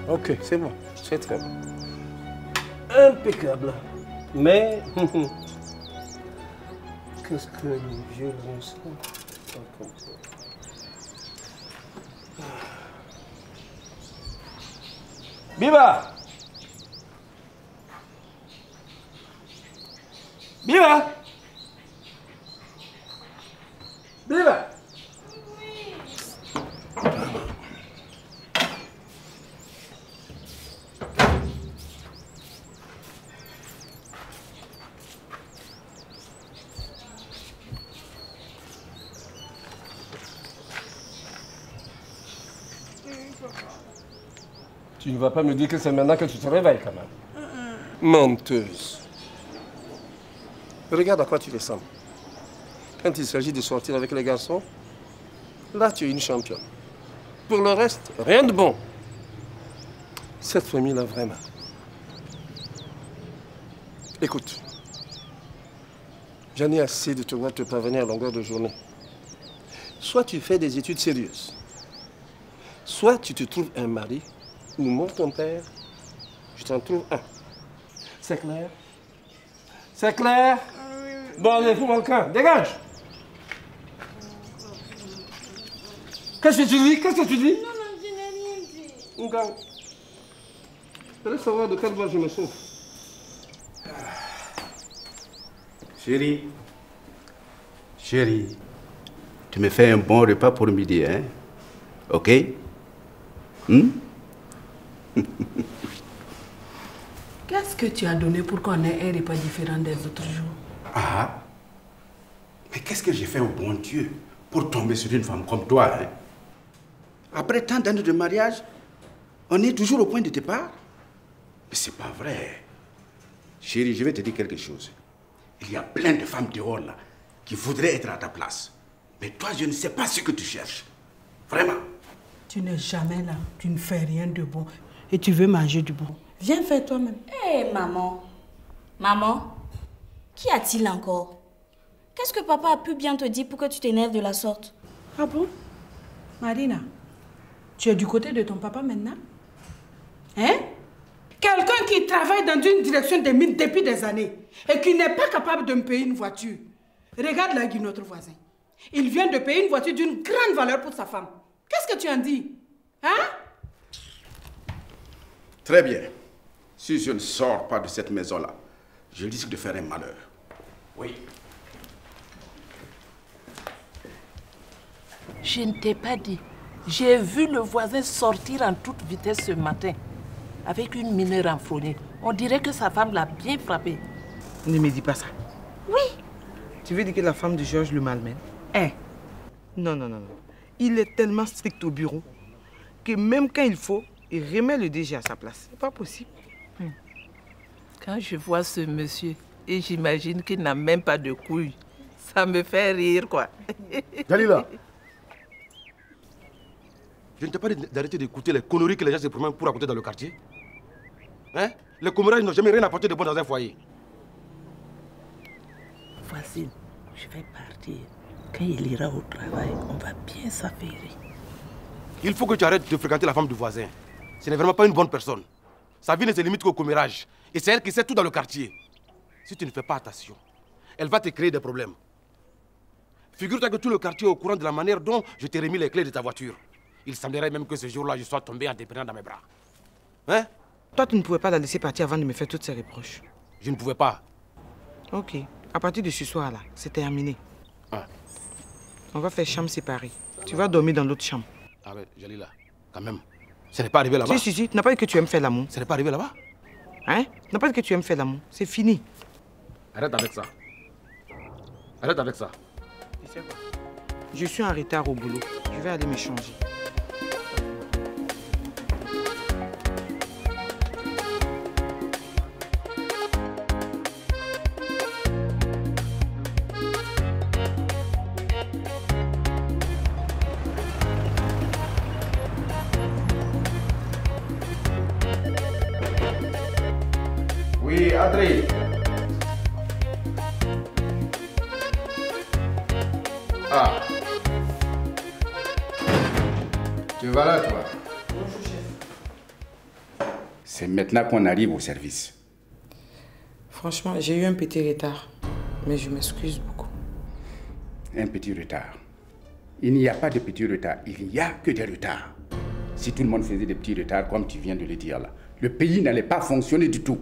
Ok, c'est bon. C'est très bon. Impeccable. Mais... Qu'est-ce que le vieux lance là? Biba! Biba! Biba! Tu ne vas pas me dire que c'est maintenant que tu te réveilles quand même. Menteuse. Regarde à quoi tu ressembles. Quand il s'agit de sortir avec les garçons, là tu es une championne. Pour le reste, rien de bon. Cette famille-là, vraiment. Écoute, j'en ai assez de te voir te parvenir à longueur de journée. Soit tu fais des études sérieuses, soit tu te trouves un mari, ou moi, ton père, je t'en trouve un. C'est clair? C'est clair? Bon, allez, fous-moi le camp. Dégage! Qu'est-ce que tu dis? Qu'est-ce que tu dis? Non, non, je n'ai rien dit. Regarde. Je veux savoir de quelle voie je me sauve. Chérie, chérie, tu me fais un bon repas pour midi, hein? Ok? Qu'est-ce que tu as donné pour qu'on ait un repas différent des autres jours? Ah, mais qu'est-ce que j'ai fait au bon Dieu pour tomber sur une femme comme toi, hein? Après tant d'années de mariage, on est toujours au point de départ? Mais c'est pas vrai. Chérie, je vais te dire quelque chose. Il y a plein de femmes dehors là qui voudraient être à ta place. Mais toi, je ne sais pas ce que tu cherches. Vraiment. Tu n'es jamais là, tu ne fais rien de bon. Et tu veux manger du bon. Viens faire toi-même. Hé, maman. Maman, qu'y a-t-il encore? Qu'est-ce que papa a pu bien te dire pour que tu t'énerves de la sorte? Ah bon? Marina, tu es du côté de ton papa maintenant? Hein? Quelqu'un qui travaille dans une direction des mines depuis des années et qui n'est pas capable de me payer une voiture. Regarde là, Guy, notre voisin. Il vient de payer une voiture d'une grande valeur pour sa femme. Qu'est-ce que tu en dis? Hein? Très bien. Si je ne sors pas de cette maison-là, je risque de faire un malheur. Oui. Je ne t'ai pas dit. J'ai vu le voisin sortir en toute vitesse ce matin avec une mineure enflammée. On dirait que sa femme l'a bien frappé. Ne me dis pas ça. Oui. Tu veux dire que la femme de Georges le malmène? Hein? Non, non, non, non. Il est tellement strict au bureau que même quand il faut, il remet le DG à sa place. C'est pas possible. Quand je vois ce monsieur et j'imagine qu'il n'a même pas de couilles, ça me fait rire, quoi. Dalila, je ne t'ai pas dit d'arrêter d'écouter les conneries que les gens se promènent pour raconter dans le quartier. Hein? Les commérages n'ont jamais rien apporté de bon dans un foyer. Voisine, je vais partir. Quand il ira au travail, on va bien s'affairer. Il faut que tu arrêtes de fréquenter la femme du voisin. Ce n'est vraiment pas une bonne personne. Sa vie ne se limite qu'au commérage. Et c'est elle qui sait tout dans le quartier. Si tu ne fais pas attention, elle va te créer des problèmes. Figure-toi que tout le quartier est au courant de la manière dont je t'ai remis les clés de ta voiture. Il semblerait même que ce jour-là, je sois tombé en te prenant dans mes bras. Hein? Toi, tu ne pouvais pas la laisser partir avant de me faire toutes ces reproches. Je ne pouvais pas. Ok. À partir de ce soir-là, c'est terminé. Ah. On va faire chambre séparée. Tu vas dormir dans l'autre chambre. Ah ouais, Jalila, quand même. Ce n'est pas arrivé là-bas. Si. Tu n'as pas dit que tu aimes faire l'amour. Ce n'est pas arrivé là-bas. Hein? Tu n'as pas dit que tu aimes faire l'amour. C'est fini. Arrête avec ça. Arrête avec ça. Tu sais quoi? Je suis en retard au boulot. Je vais aller me changer. Oui, Adrien. Ah. Tu vas là, toi? Bonjour, chef. C'est maintenant qu'on arrive au service. Franchement, j'ai eu un petit retard. Mais je m'excuse beaucoup. Un petit retard. Il n'y a pas de petit retard, il n'y a que des retards. Si tout le monde faisait des petits retards, comme tu viens de le dire là, le pays n'allait pas fonctionner du tout.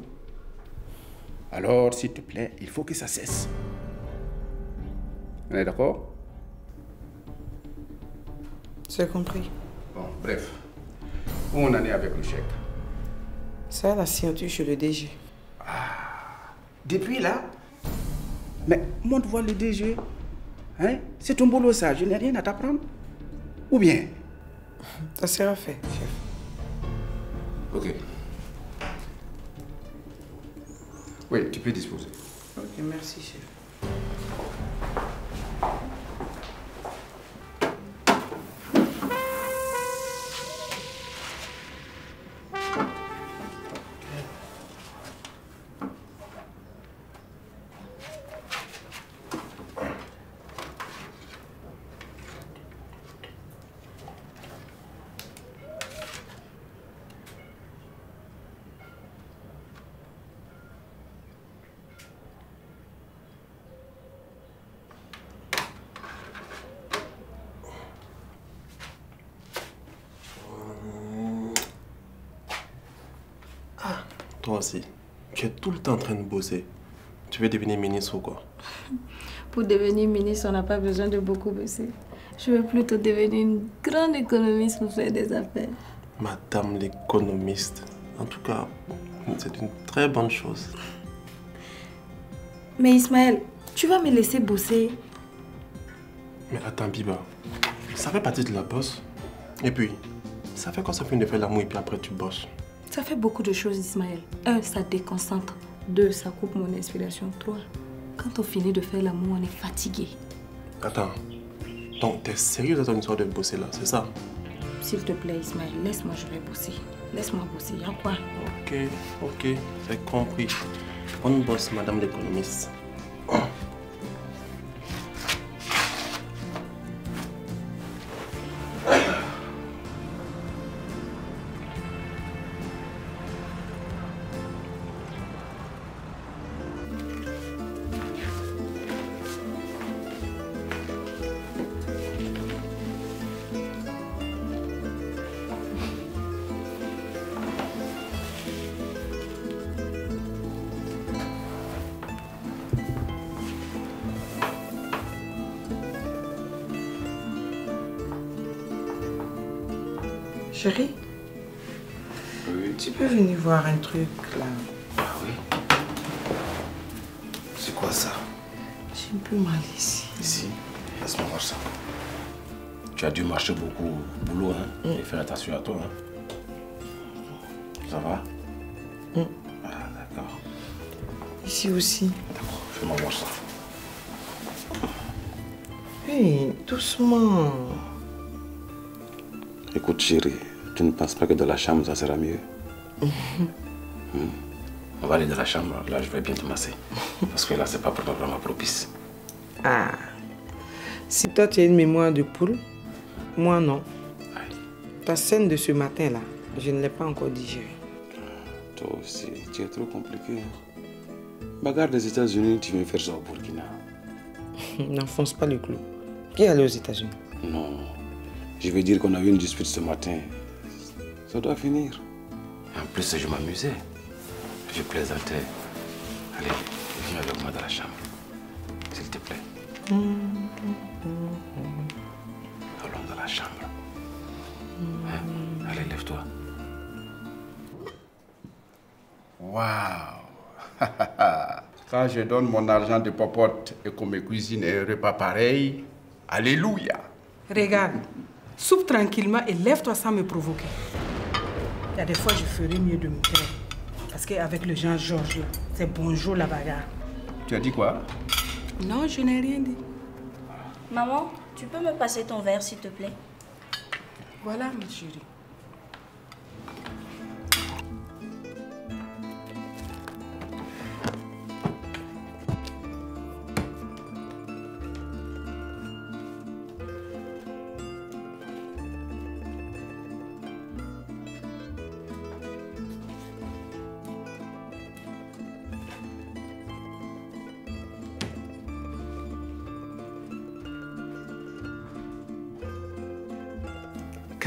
Alors, s'il te plaît, il faut que ça cesse. On est d'accord? C'est compris. Bon, bref. Où on en est avec le chèque? Ça, la signature chez le DG. Depuis là? Mais montre voir le DG. Hein? C'est ton boulot ça, je n'ai rien à t'apprendre. Ou bien? Ça sera fait, chef. Ok. Oui, tu peux disposer. Ok, merci, chef. Toi aussi, tu es tout le temps en train de bosser. Tu veux devenir ministre ou quoi? Pour devenir ministre, on n'a pas besoin de beaucoup bosser. Je veux plutôt devenir une grande économiste pour faire des affaires. Madame l'économiste. En tout cas, c'est une très bonne chose. Mais Ismaël, tu vas me laisser bosser? Mais attends, Biba, ça fait partie de la bosse. Et puis, ça fait quoi ça finit de faire l'amour et puis après tu bosses? Ça fait beaucoup de choses, Ismaël. 1, ça déconcentre. 2, ça coupe mon inspiration. 3, quand on finit de faire l'amour, on est fatigué. Attends, donc t'es sérieux dans ton histoire de bosser là, c'est ça? S'il te plaît, Ismaël, laisse-moi, je vais bosser. Laisse-moi bosser, y'a quoi? Ok, j'ai compris. On bosse, madame l'économiste. Chérie, Oui. tu peux venir voir un truc là? Ah oui? C'est quoi ça? J'ai un peu mal ici. Ici? Laisse-moi voir ça. Tu as dû marcher beaucoup au boulot, hein? Et faire attention à toi, hein? Ça va? Ah, d'accord. Ici aussi. D'accord, fais-moi voir ça. Hé, doucement. Écoute, chérie, tu ne penses pas que dans la chambre, ça sera mieux? On va aller dans la chambre, là, je vais bien te masser. Parce que là, c'est pas vraiment propice. Ah, si toi tu as une mémoire de poule, moi non. Aïe. Ta scène de ce matin-là, je ne l'ai pas encore digérée. Toi aussi, tu es trop compliqué. Bagarre des États-Unis, tu viens faire ça au Burkina. N'enfonce pas le clou. Qui est allé aux États-Unis? Non, je veux dire qu'on a eu une dispute ce matin. Ça doit finir. En plus, je m'amusais. Je plaisantais. Allez, viens avec moi dans la chambre. S'il te plaît. Allons dans la chambre. Hein? Allez, lève-toi. Waouh! Quand je donne mon argent de popote et qu'on me cuisine un repas pareil, alléluia! Regarde, soupe tranquillement et lève-toi sans me provoquer. Il y a des fois, je ferais mieux de me taire. Parce qu'avec le genre Georges, c'est bonjour la bagarre. Tu as dit quoi? Non, je n'ai rien dit. Maman, tu peux me passer ton verre, s'il te plaît? Voilà, ma chérie.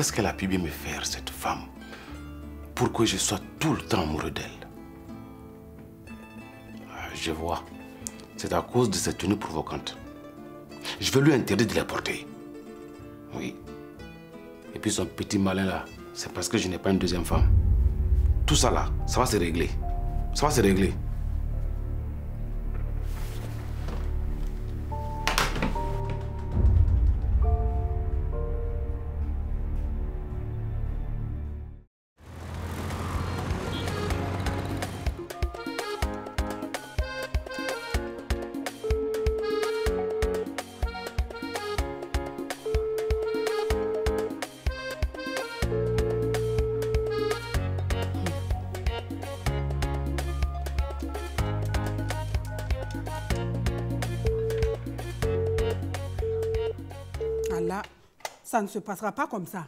qu'est-ce qu'elle a pu bien me faire, cette femme, pour que je sois tout le temps amoureux d'elle? Je vois. C'est à cause de cette tenue provocante. Je vais lui interdire de la porter. Oui. Et puis son petit malin là, c'est parce que je n'ai pas une deuxième femme. Tout ça là, ça va se régler. Ça va se régler. Là, ça ne se passera pas comme ça.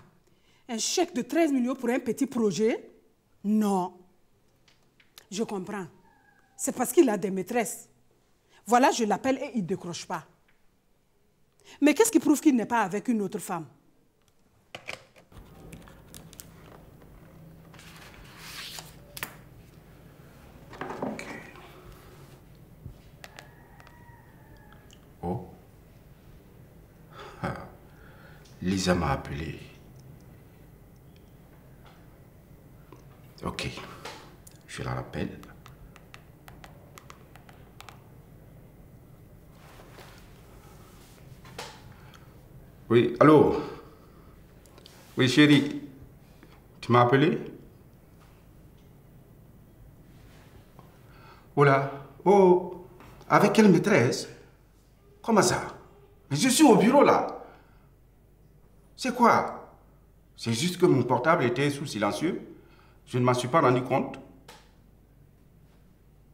Un chèque de 13 millions pour un petit projet? Non. Je comprends. C'est parce qu'il a des maîtresses. Voilà, je l'appelle et il ne décroche pas. Mais qu'est-ce qui prouve qu'il n'est pas avec une autre femme? Ok. Oh. Ah. Lisa m'a appelé. Ok, je la rappelle. Oui, allô? Oui, chérie, tu m'as appelé? Oh là, oh, avec quelle maîtresse? Comment ça? Mais je suis au bureau là. C'est quoi? C'est juste que mon portable était sous silencieux. Je ne m'en suis pas rendu compte.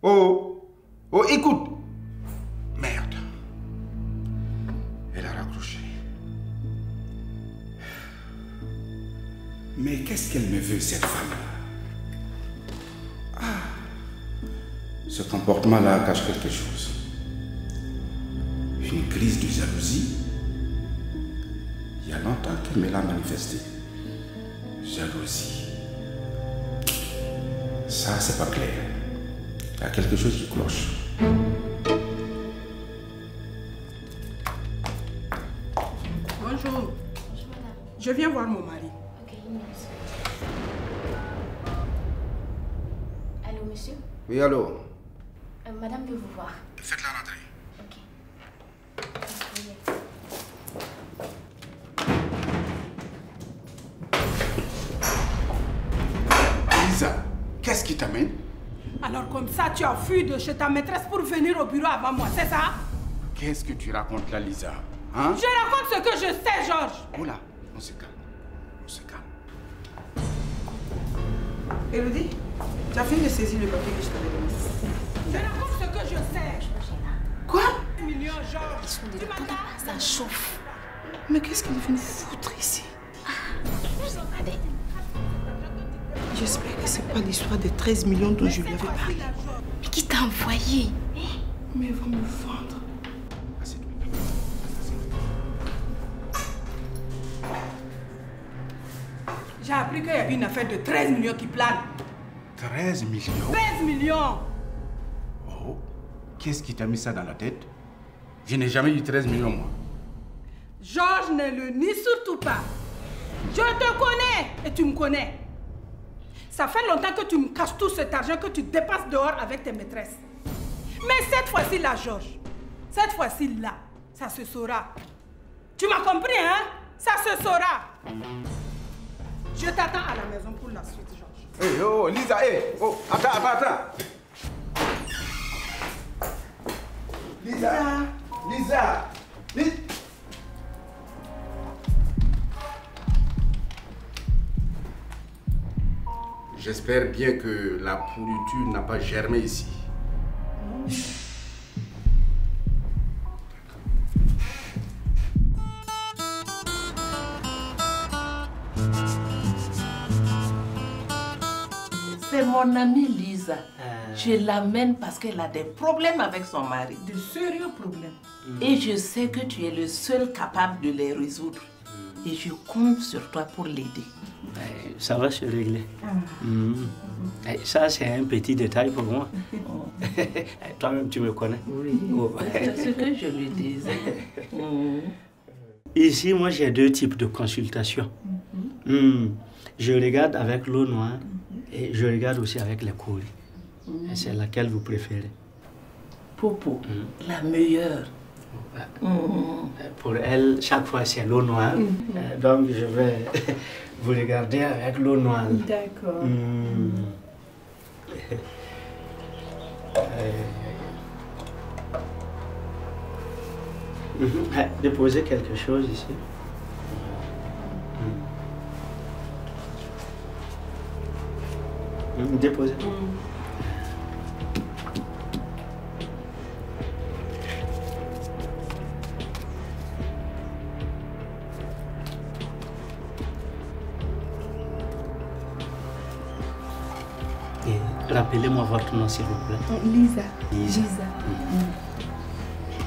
Oh, oh, écoute. Merde. Elle a raccroché. Mais qu'est-ce qu'elle me veut, cette femme? Ah. Ce comportement-là cache quelque chose. Une crise de jalousie. Il y a longtemps qu'elle me l'a manifesté. Jalousie. Ça, c'est pas clair. Il y a quelque chose qui cloche. Bonjour. Bonjour, madame. Je viens voir mon mari. Ok, une minute. Allô, monsieur? Oui, allô? Madame veut vous voir. Faites-la rentrer. Lisa, qu'est-ce qui t'amène? Alors comme ça, tu as fui de chez ta maîtresse pour venir au bureau avant moi, c'est ça? Qu'est-ce que tu racontes là, Lisa? Hein? Je raconte ce que je sais, Georges. Oh là, on se calme. On se calme. Élodie, tu as fini de saisir le papier que je t'avais donné. Je raconte ce que je sais. Quoi? Million, Georges. Ils sont de là, ça chauffe. Mais qu'est-ce qu'il est venu foutre ici? Je sais pas d'elle. J'espère que c'est pas l'histoire des 13 millions dont je lui avais parlé. Mais qui t'a envoyé? Mais ils vont me vendre. J'ai appris qu'il y avait une affaire de 13 millions qui plane. 13 millions? 13 millions! Oh, qu'est-ce qui t'a mis ça dans la tête? Je n'ai jamais eu 13 millions, moi. Georges ne le nie surtout pas. Je te connais et tu me connais. Ça fait longtemps que tu me caches tout cet argent que tu dépasses dehors avec tes maîtresses. Mais cette fois-ci là, Georges, cette fois-ci là, ça se saura. Tu m'as compris, hein? Ça se saura. Je t'attends à la maison pour la suite, Georges. Hey, oh, Lisa, hey, oh, attends. Lisa. J'espère bien que la pourriture n'a pas germé ici. C'est mon amie Lisa. Je l'amène parce qu'elle a des problèmes avec son mari. De sérieux problèmes. Et je sais que tu es le seul capable de les résoudre. et je compte sur toi pour l'aider. Ça va se régler. Ça, c'est un petit détail pour moi. Toi-même, tu me connais. Oui, c'est ce que je lui disais. Ici, moi, j'ai 2 types de consultations. Je regarde avec l'eau noire et je regarde aussi avec les colis. C'est laquelle vous préférez? Popo, la meilleure. Pour elle, chaque fois, c'est l'eau noire. Donc, je vais vous regarder avec l'eau noire. D'accord. Déposez quelque chose ici. Déposez. Rappelez-moi votre nom, s'il vous plaît. Lisa. Lisa.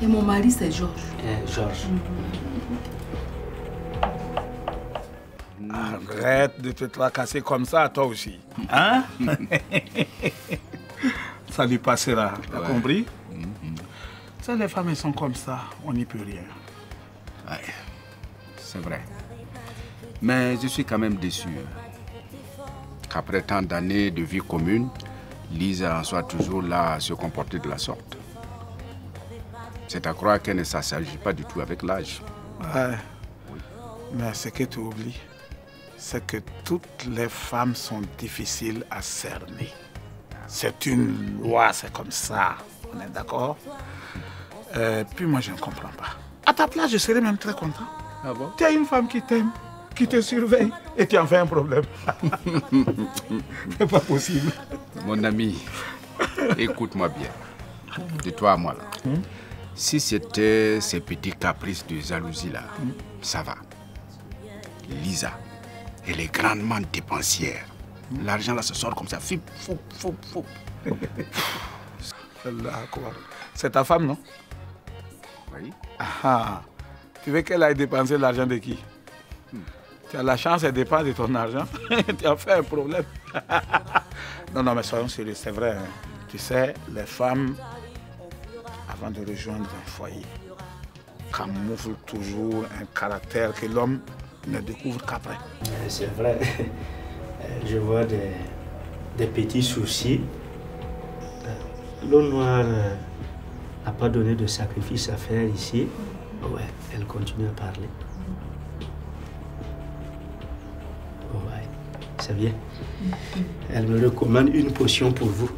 Et mon mari, c'est Georges. Georges. Arrête de te tracasser comme ça, toi aussi. Hein? Ça lui passera, t'as compris? Ça, les femmes, elles sont comme ça, on n'y peut rien. Ouais, c'est vrai. Mais je suis quand même déçu qu'après tant d'années de vie commune, Lisa en soit toujours là à se comporter de la sorte. C'est à croire qu'elle ne s'assagit pas du tout avec l'âge. Ouais. Mais ce que tu oublies, c'est que toutes les femmes sont difficiles à cerner. C'est une loi, c'est comme ça. On est d'accord? Puis moi, je ne comprends pas. À ta place, je serais même très content. Ah bon? Tu as une femme qui t'aime, qui te surveille, et tu en fais un problème. C'est pas possible. Mon ami, écoute-moi bien. De toi à moi, là. Si c'était ces petits caprices de jalousie, là, ça va. Lisa, elle est grandement dépensière. L'argent, là, se sort comme ça. Fip, foup, foup, foup. C'est ta femme, non? Oui. Ah, tu veux qu'elle aille dépenser l'argent de qui? Tu as la chance, elle dépense de ton argent. Tu as fait un problème. Non, mais soyons sérieux, c'est vrai. Hein. Tu sais, les femmes, avant de rejoindre un foyer, camouflent toujours un caractère que l'homme ne découvre qu'après. C'est vrai. Je vois des petits soucis. L'eau noire n'a pas donné de sacrifice à faire ici. Ouais, elle continue à parler. Ouais, c'est bien. Elle me recommande une potion pour vous.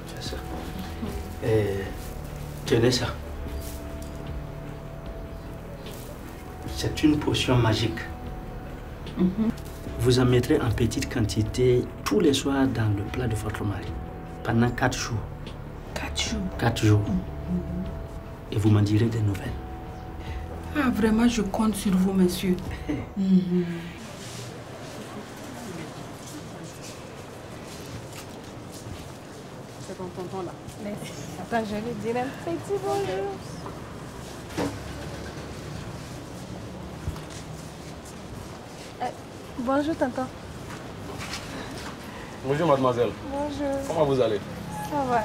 C'est ça. Tenez ça. C'est une potion magique. Vous en mettrez en petite quantité tous les soirs dans le plat de votre mari. Pendant 4 jours. 4 jours? 4 jours. Et vous m'en direz des nouvelles. Ah, vraiment, je compte sur vous, monsieur. C'est ton tonton là. Merci. Attends, je vais lui dire un petit bonjour. Bonjour, tonton. Bonjour, mademoiselle. Bonjour. Comment vous allez? Ça va.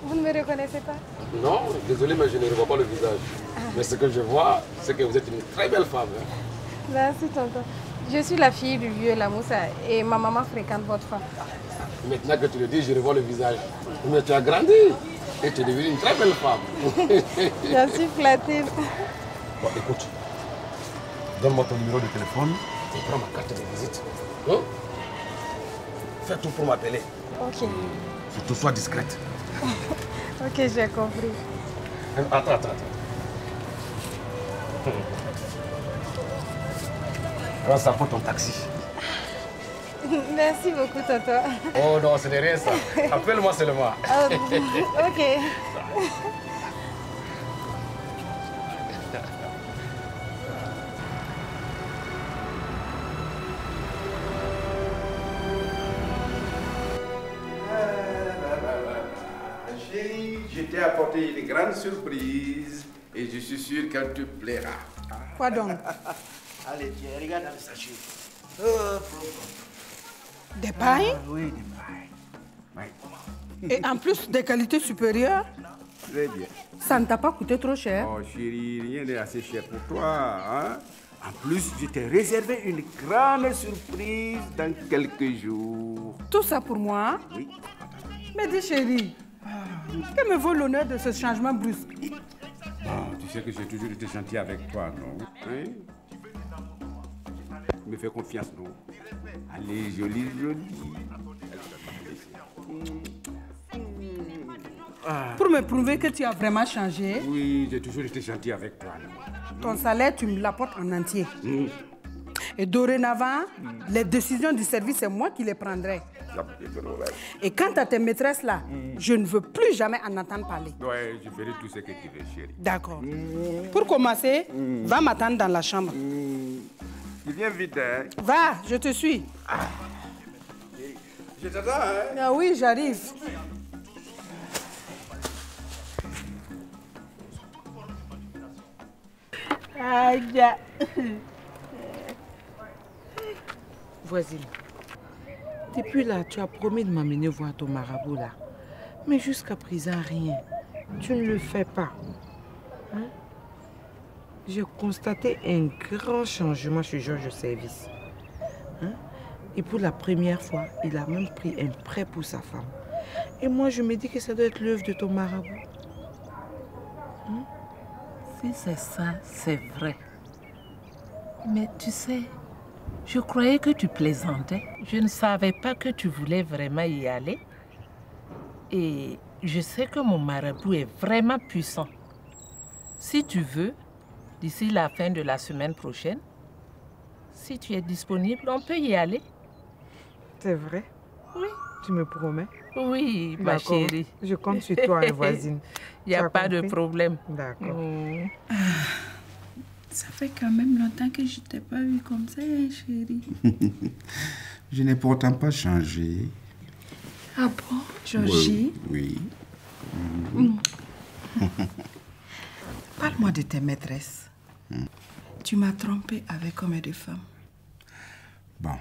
Vous ne me reconnaissez pas? Non, désolé, mais je ne revois pas le visage. Mais ce que je vois, c'est que vous êtes une très belle femme. Hein? Merci, tonton. Je suis la fille du vieux Lamoussa et ma maman fréquente votre femme. Maintenant que tu le dis, je revois le visage. Mais tu as grandi et tu es devenue une très belle femme. Je suis flattée. Bon, écoute, donne-moi ton numéro de téléphone et prends ma carte de visite. Hein? Fais tout pour m'appeler. Ok. Surtout, sois discrète. Ok, j'ai compris. Attends. Alors, ça prend ton taxi. Merci beaucoup, tonton. Oh non, ce n'est rien ça. Appelle-moi seulement. Ok. t'ai apporté une grande surprise et je suis sûr qu'elle te plaira. Quoi donc? Allez, tiens, regarde dans le sachet. Des pailles? Oui, des pailles. Oui. Et en plus des qualités supérieures? Très bien. Ça ne t'a pas coûté trop cher? Oh chérie, rien n'est assez cher pour toi. Hein? En plus, je t'ai réservé une grande surprise dans quelques jours. Tout ça pour moi? Oui. Mais dis chérie, que me vaut l'honneur de ce changement brusque? Bon, tu sais que j'ai toujours été gentil avec toi, non? Hein? Tu me fais confiance, non? Allez, jolie. Pour me prouver que tu as vraiment changé? Oui, j'ai toujours été gentil avec toi. Ton salaire, tu me l'apportes en entier. Et dorénavant, les décisions du service, c'est moi qui les prendrai. Et quant à tes maîtresses là, je ne veux plus jamais en entendre parler. Ouais, je ferai tout ce que tu veux, chérie. D'accord. Pour commencer, va m'attendre dans la chambre. Tu viens vite, hein? Va, je te suis. Je t'attends, hein? Ah oui, j'arrive. Aïe. Voisine, depuis là, tu as promis de m'amener voir ton marabout là. Mais jusqu'à présent, rien. Tu ne le fais pas. Hein? J'ai constaté un grand changement chez Georges Service. Hein? Et pour la première fois, il a même pris un prêt pour sa femme. Et moi, je me dis que ça doit être l'œuvre de ton marabout. Hein? Si c'est ça, c'est vrai. Mais tu sais, je croyais que tu plaisantais. Je ne savais pas que tu voulais vraiment y aller. Et je sais que mon marabout est vraiment puissant. Si tu veux, d'ici la fin de la semaine prochaine, si tu es disponible, on peut y aller. C'est vrai? Oui. Tu me promets? Oui, ma chérie. Je compte sur toi, hein, voisine. Il n'y a pas de problème. D'accord. Ça fait quand même longtemps que je ne t'ai pas vu comme ça, hein, chérie. Je n'ai pourtant pas changé. Ah bon, Georgie? Oui. Parle-moi de tes maîtresses. Tu m'as trompé avec combien de femmes? Bon,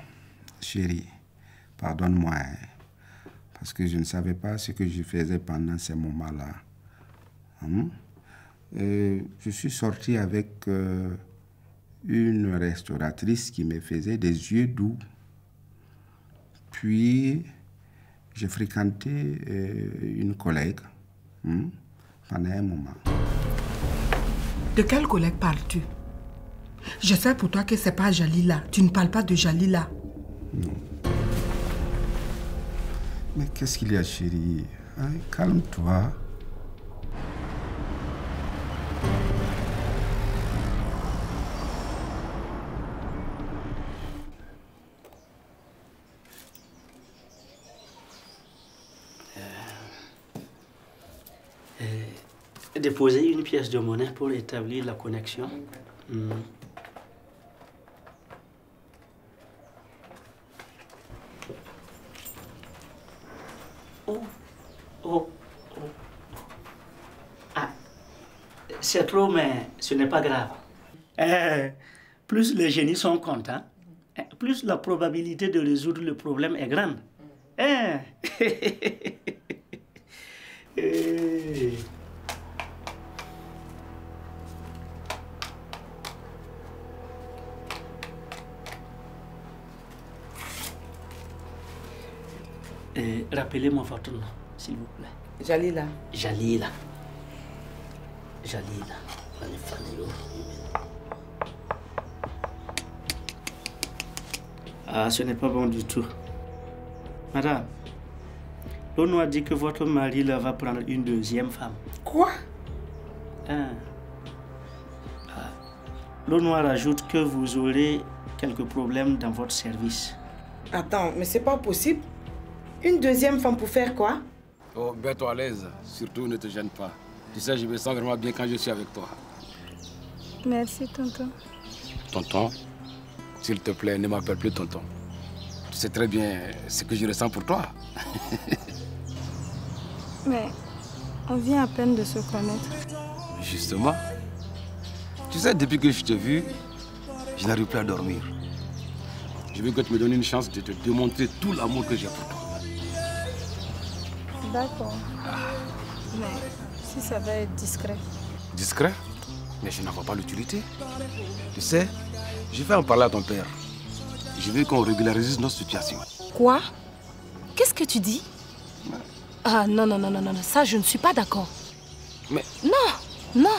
chérie, pardonne-moi, hein, parce que je ne savais pas ce que je faisais pendant ces moments-là. Je suis sorti avec une restauratrice qui me faisait des yeux doux. Puis, j'ai fréquenté une collègue pendant un moment. De quelle collègue parles-tu? Je sais pour toi que c'est pas Jalila. Tu ne parles pas de Jalila. Non. Mais qu'est-ce qu'il y a, chérie? Hein? Calme-toi. Déposer une pièce de monnaie pour établir la connexion. Oh. Ah, c'est trop, mais ce n'est pas grave. Plus les génies sont contents, plus la probabilité de résoudre le problème est grande. Rappelez-moi votre nom, s'il vous plaît. Jalila. Jalila. Ah, ce n'est pas bon du tout. Madame, l'ONU a dit que votre mari là, va prendre une deuxième femme. Quoi? L'ONU rajoute que vous aurez quelques problèmes dans votre service. Attends, mais c'est pas possible. Une deuxième femme pour faire quoi? Oh, mets-toi à l'aise. Surtout, ne te gêne pas. Tu sais, je me sens vraiment bien quand je suis avec toi. Merci, tonton. Tonton, s'il te plaît, ne m'appelle plus tonton. Tu sais très bien ce que je ressens pour toi. Mais On vient à peine de se connaître. Justement. Tu sais, depuis que je t'ai vu, je n'arrive plus à dormir. Je veux que tu me donnes une chance de te démontrer tout l'amour que j'ai pour toi. D'accord. Mais si ça va être discret. Discret? Mais je n'en vois pas l'utilité. Tu sais, je vais en parler à ton père. Je veux qu'on régularise notre situation. Quoi? Qu'est-ce que tu dis? Ah non, non, non, non, non, ça je ne suis pas d'accord. Mais... Non, non.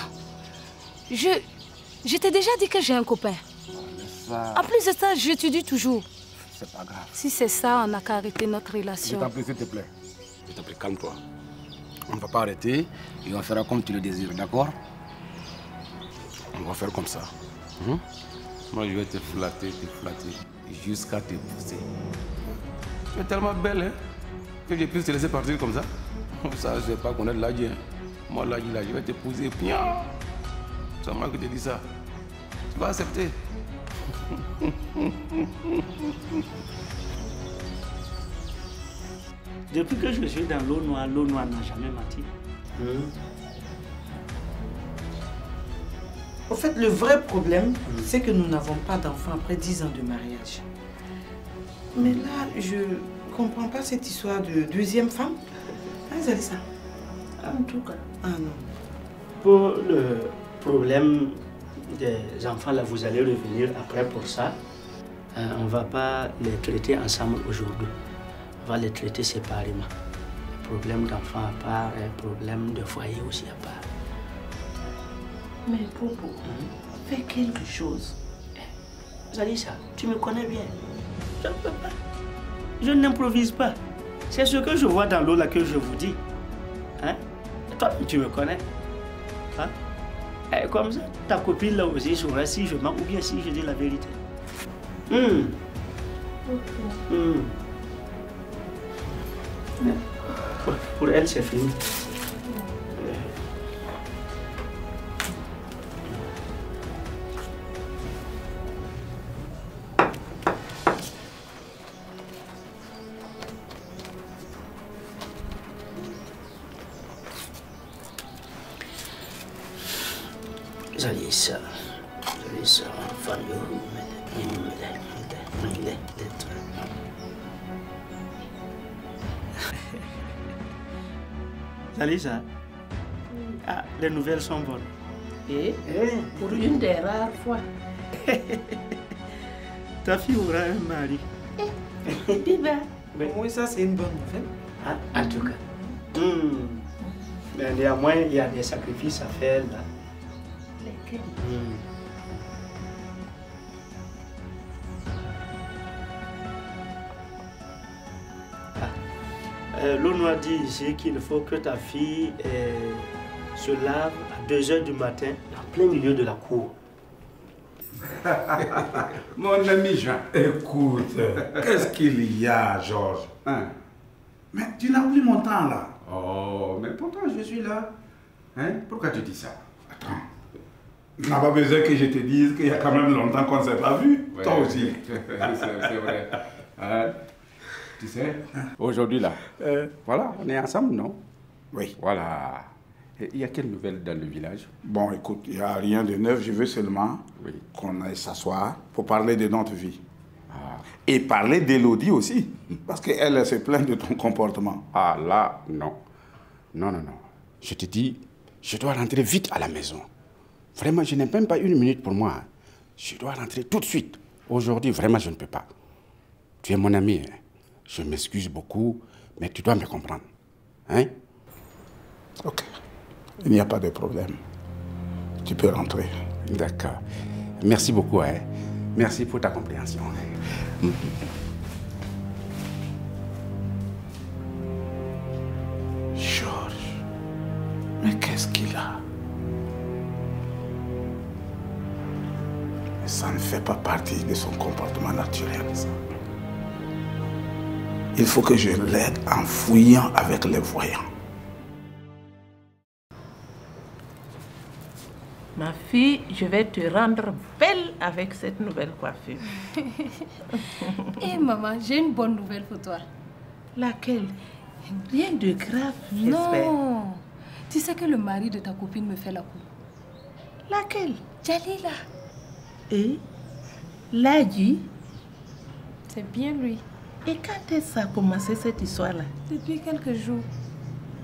Je t'ai déjà dit que j'ai un copain. Ça... En plus de ça, j'étudie toujours. C'est pas grave. Si c'est ça, on n'a qu'à arrêter notre relation. Je t'en prie, s'il te plaît. Je t'en prie, calme-toi. On ne va pas arrêter et on fera comme tu le désires, d'accord? On va faire comme ça. Moi, je vais te flatter, jusqu'à te pousser. Tu es tellement belle, hein, que je puisse te laisser partir comme ça. Ça, je ne vais pas connaître l'Adji. Hein. Moi, l'Adji, là, je vais te pousser. C'est moi qui te dis ça. Tu vas accepter. Depuis que je suis dans l'eau noire n'a jamais menti. Au fait, le vrai problème, c'est que nous n'avons pas d'enfants après 10 ans de mariage. Mais là, je comprends pas cette histoire de deuxième femme. Ah, Zalissa. En tout cas. Ah non. Pour le problème des enfants, là, vous allez revenir après pour ça. On ne va pas les traiter ensemble aujourd'hui. On va les traiter séparément. Problème d'enfants à part et problème de foyer aussi à part. Mais Popo, fais quelque chose. Zalissa, tu me connais bien. Je ne peux pas. Je n'improvise pas. C'est ce que je vois dans l'eau là que je vous dis. Hein? Toi, tu me connais. Hein? Et comme ça, ta copine là aussi saura si je mens ou bien si je dis la vérité. Pour elle, c'est fini. Zalissa, enfant, Zalissa, les nouvelles sont bonnes. Et pour une des rares fois. Ta fille aura un mari. Mais oui, ça c'est une bonne nouvelle. En tout cas. Mais néanmoins, il y a des sacrifices à faire là. Lesquels? L'eau noire dit ici qu'il faut que ta fille se lave à 2 h du matin en plein milieu de la cour. Mon ami Jean, écoute, qu'est-ce qu'il y a, Georges? Hein? Mais tu n'as plus mon temps là. Oh, mais pourtant je suis là. Hein? Pourquoi tu dis ça? Attends. Tu n'as pas besoin que je te dise qu'il y a quand même longtemps qu'on ne s'est pas vu. Ouais, toi aussi. C'est vrai. Tu sais, aujourd'hui là, voilà, on est ensemble, non? Oui. Voilà. Et il y a quelle nouvelle dans le village? Bon, écoute, il n'y a rien de neuf. Je veux seulement qu'on aille s'asseoir pour parler de notre vie. Et parler d'Élodie aussi. Parce qu'elle se plaint de ton comportement. Ah là, non. Non. Je te dis, je dois rentrer vite à la maison. Vraiment, je n'ai même pas une minute pour moi. Je dois rentrer tout de suite. Aujourd'hui, vraiment, je ne peux pas. Tu es mon ami. Hein? Je m'excuse beaucoup, mais tu dois me comprendre. Hein? Ok. Il n'y a pas de problème. Tu peux rentrer. D'accord. Merci beaucoup. Hein? Merci pour ta compréhension. Georges, mais qu'est-ce qu'il a? Ça ne fait pas partie de son comportement naturel, ça. Il faut que je l'aide en fouillant avec les voyants. Ma fille, je vais te rendre belle avec cette nouvelle coiffure. Eh maman, j'ai une bonne nouvelle pour toi. Laquelle? Rien de grave, j'espère. Non, Tu sais que le mari de ta copine me fait la cour. Laquelle? Jalila. Et Ladji? C'est bien lui. Et quand est-ce que ça a commencé cette histoire-là? Depuis quelques jours.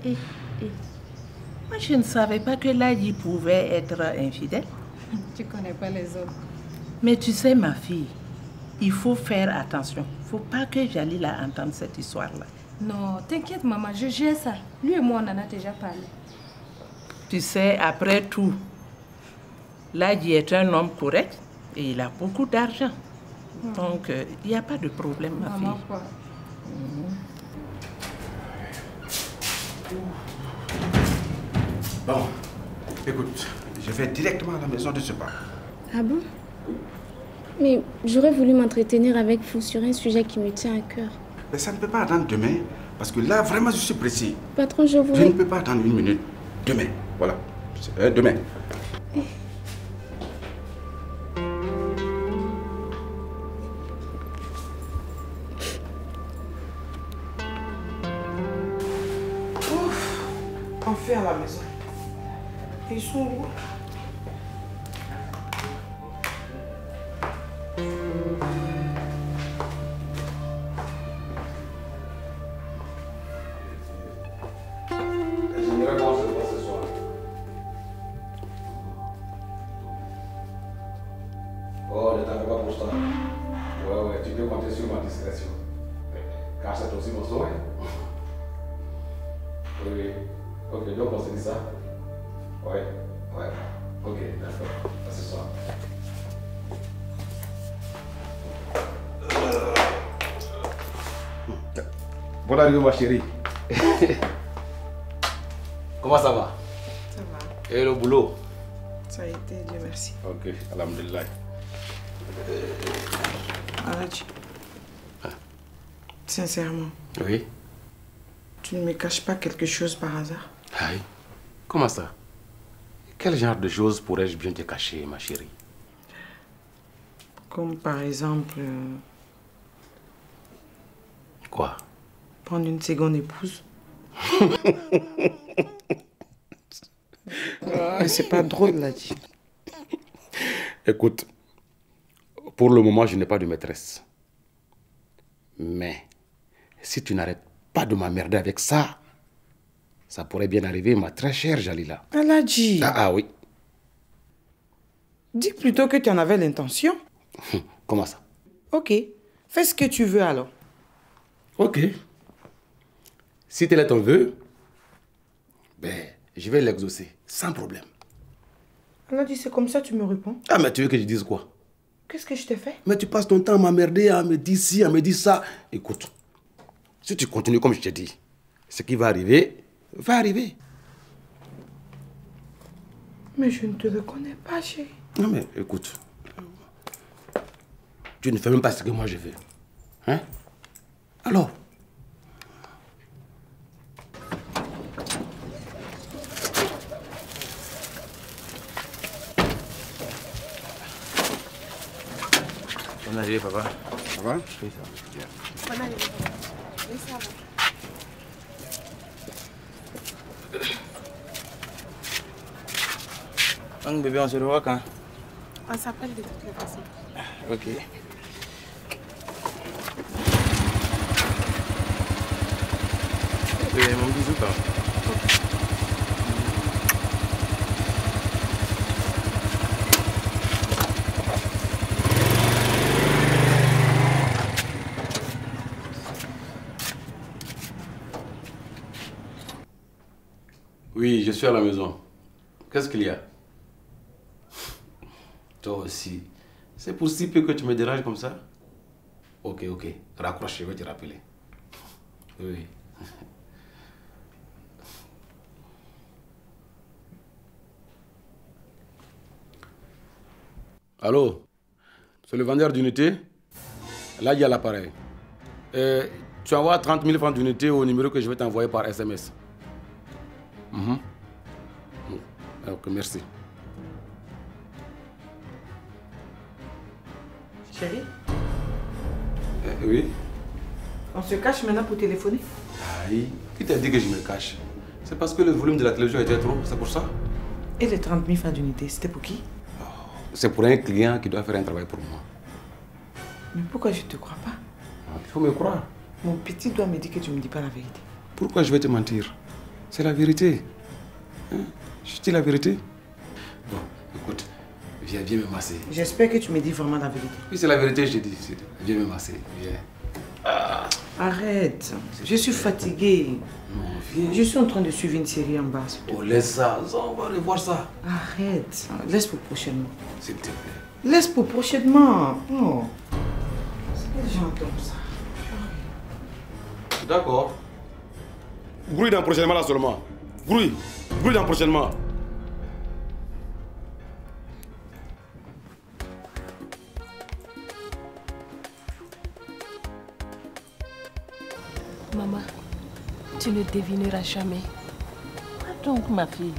Moi, je ne savais pas que Ladji pouvait être infidèle. Tu connais pas les hommes. Mais tu sais, ma fille, il faut faire attention. Il ne faut pas que Jalila entende cette histoire-là. Non, t'inquiète maman, je gère ça. Lui et moi, on en a déjà parlé. Tu sais, après tout, Ladji est un homme correct et il a beaucoup d'argent. Donc, il n'y a pas de problème, ma Maman, fille. quoi. Bon, écoute, je vais directement à la maison de ce pas. Ah bon? Mais j'aurais voulu m'entretenir avec vous sur un sujet qui me tient à cœur. Mais ça ne peut pas attendre demain, parce que là, vraiment, je suis pressé. Patron, je Je voulais... ne peux pas attendre une minute. Demain, voilà. Demain. Enfin à la maison. Ils sont où? Oh, ne t'en fais pas pour ça. Ouais, tu peux compter sur ma discrétion. Car c'est aussi mon souhait. Oui. Ok, donc on se dit ça. Ouais. Ok, d'accord. À ce soir. Bonne arrivée, ma chérie. Comment ça va? Ça va. Et le boulot? Ça a été, Dieu merci. Ok, alhamdulillah. Aladji, sincèrement, Oui? tu ne me caches pas quelque chose par hasard? Aïe. Comment ça? Quel genre de choses pourrais-je bien te cacher, ma chérie? Comme par exemple... Quoi? Prendre une seconde épouse. C'est pas drôle, Ladji. Écoute, pour le moment, je n'ai pas de maîtresse. Mais si tu n'arrêtes pas de m'emmerder avec ça, ça pourrait bien arriver, ma très chère Jalila. Aladji. Ah oui. Dis plutôt que tu en avais l'intention. Comment ça? Ok, fais ce que tu veux alors. Ok. Si tel est ton vœu, ben, je vais l'exaucer, sans problème. Aladji, c'est comme ça que tu me réponds. Ah, mais tu veux que je dise quoi? Qu'est-ce que je t'ai fait? Mais tu passes ton temps à m'emmerder, à me dire ci, à me dire ça. Écoute, si tu continues comme je t'ai dit, ce qui va arriver, va arriver. Mais je ne te reconnais pas, chérie. Non mais écoute, tu ne fais même pas ce que moi je veux. Hein? Alors? Bonne arrivée, papa. Ça va? Oui, ça va. Bien. Bonne arrivée. Oui, ça va. Donc bébé, on se revoit quand? On s'appelle de toutes les façons. Ok. Mon bisou quand? Oui, je suis à la maison. Qu'est-ce qu'il y a? Toi aussi. C'est pour si peu que tu me déranges comme ça? Ok. Raccroche, je vais te rappeler. Oui. Allô? C'est le vendeur d'unité? Là, il y a l'appareil. Tu envoies 30 000 francs d'unité au numéro que je vais t'envoyer par SMS. Ok, merci. Chérie, Oui? on se cache maintenant pour téléphoner. Aïe, qui t'a dit que je me cache? C'est parce que le volume de la télévision était trop, c'est pour ça. Et les 30 000 francs d'unité, c'était pour qui? C'est pour un client qui doit faire un travail pour moi. Mais pourquoi je ne te crois pas? Il faut me croire. Mon petit doigt me dit que tu ne me dis pas la vérité. Pourquoi je vais te mentir? C'est la vérité. Hein? Je dis la vérité. Bon, écoute, viens me masser. J'espère que tu me dis vraiment la vérité. Oui, c'est la vérité, je te dis. Viens me masser, viens. Ah. Arrête, je suis fatiguée. Non, viens. Je suis en train de suivre une série en bas. Oh, laisse ça, on va revoir ça. Arrête, laisse pour prochainement. S'il te plaît. Laisse pour prochainement. Oh. C'est que les gens comme ça. D'accord. Grouille dans prochainement là seulement. Grouille dans prochainement. Maman, tu ne devineras jamais. Quoi donc, ma fille?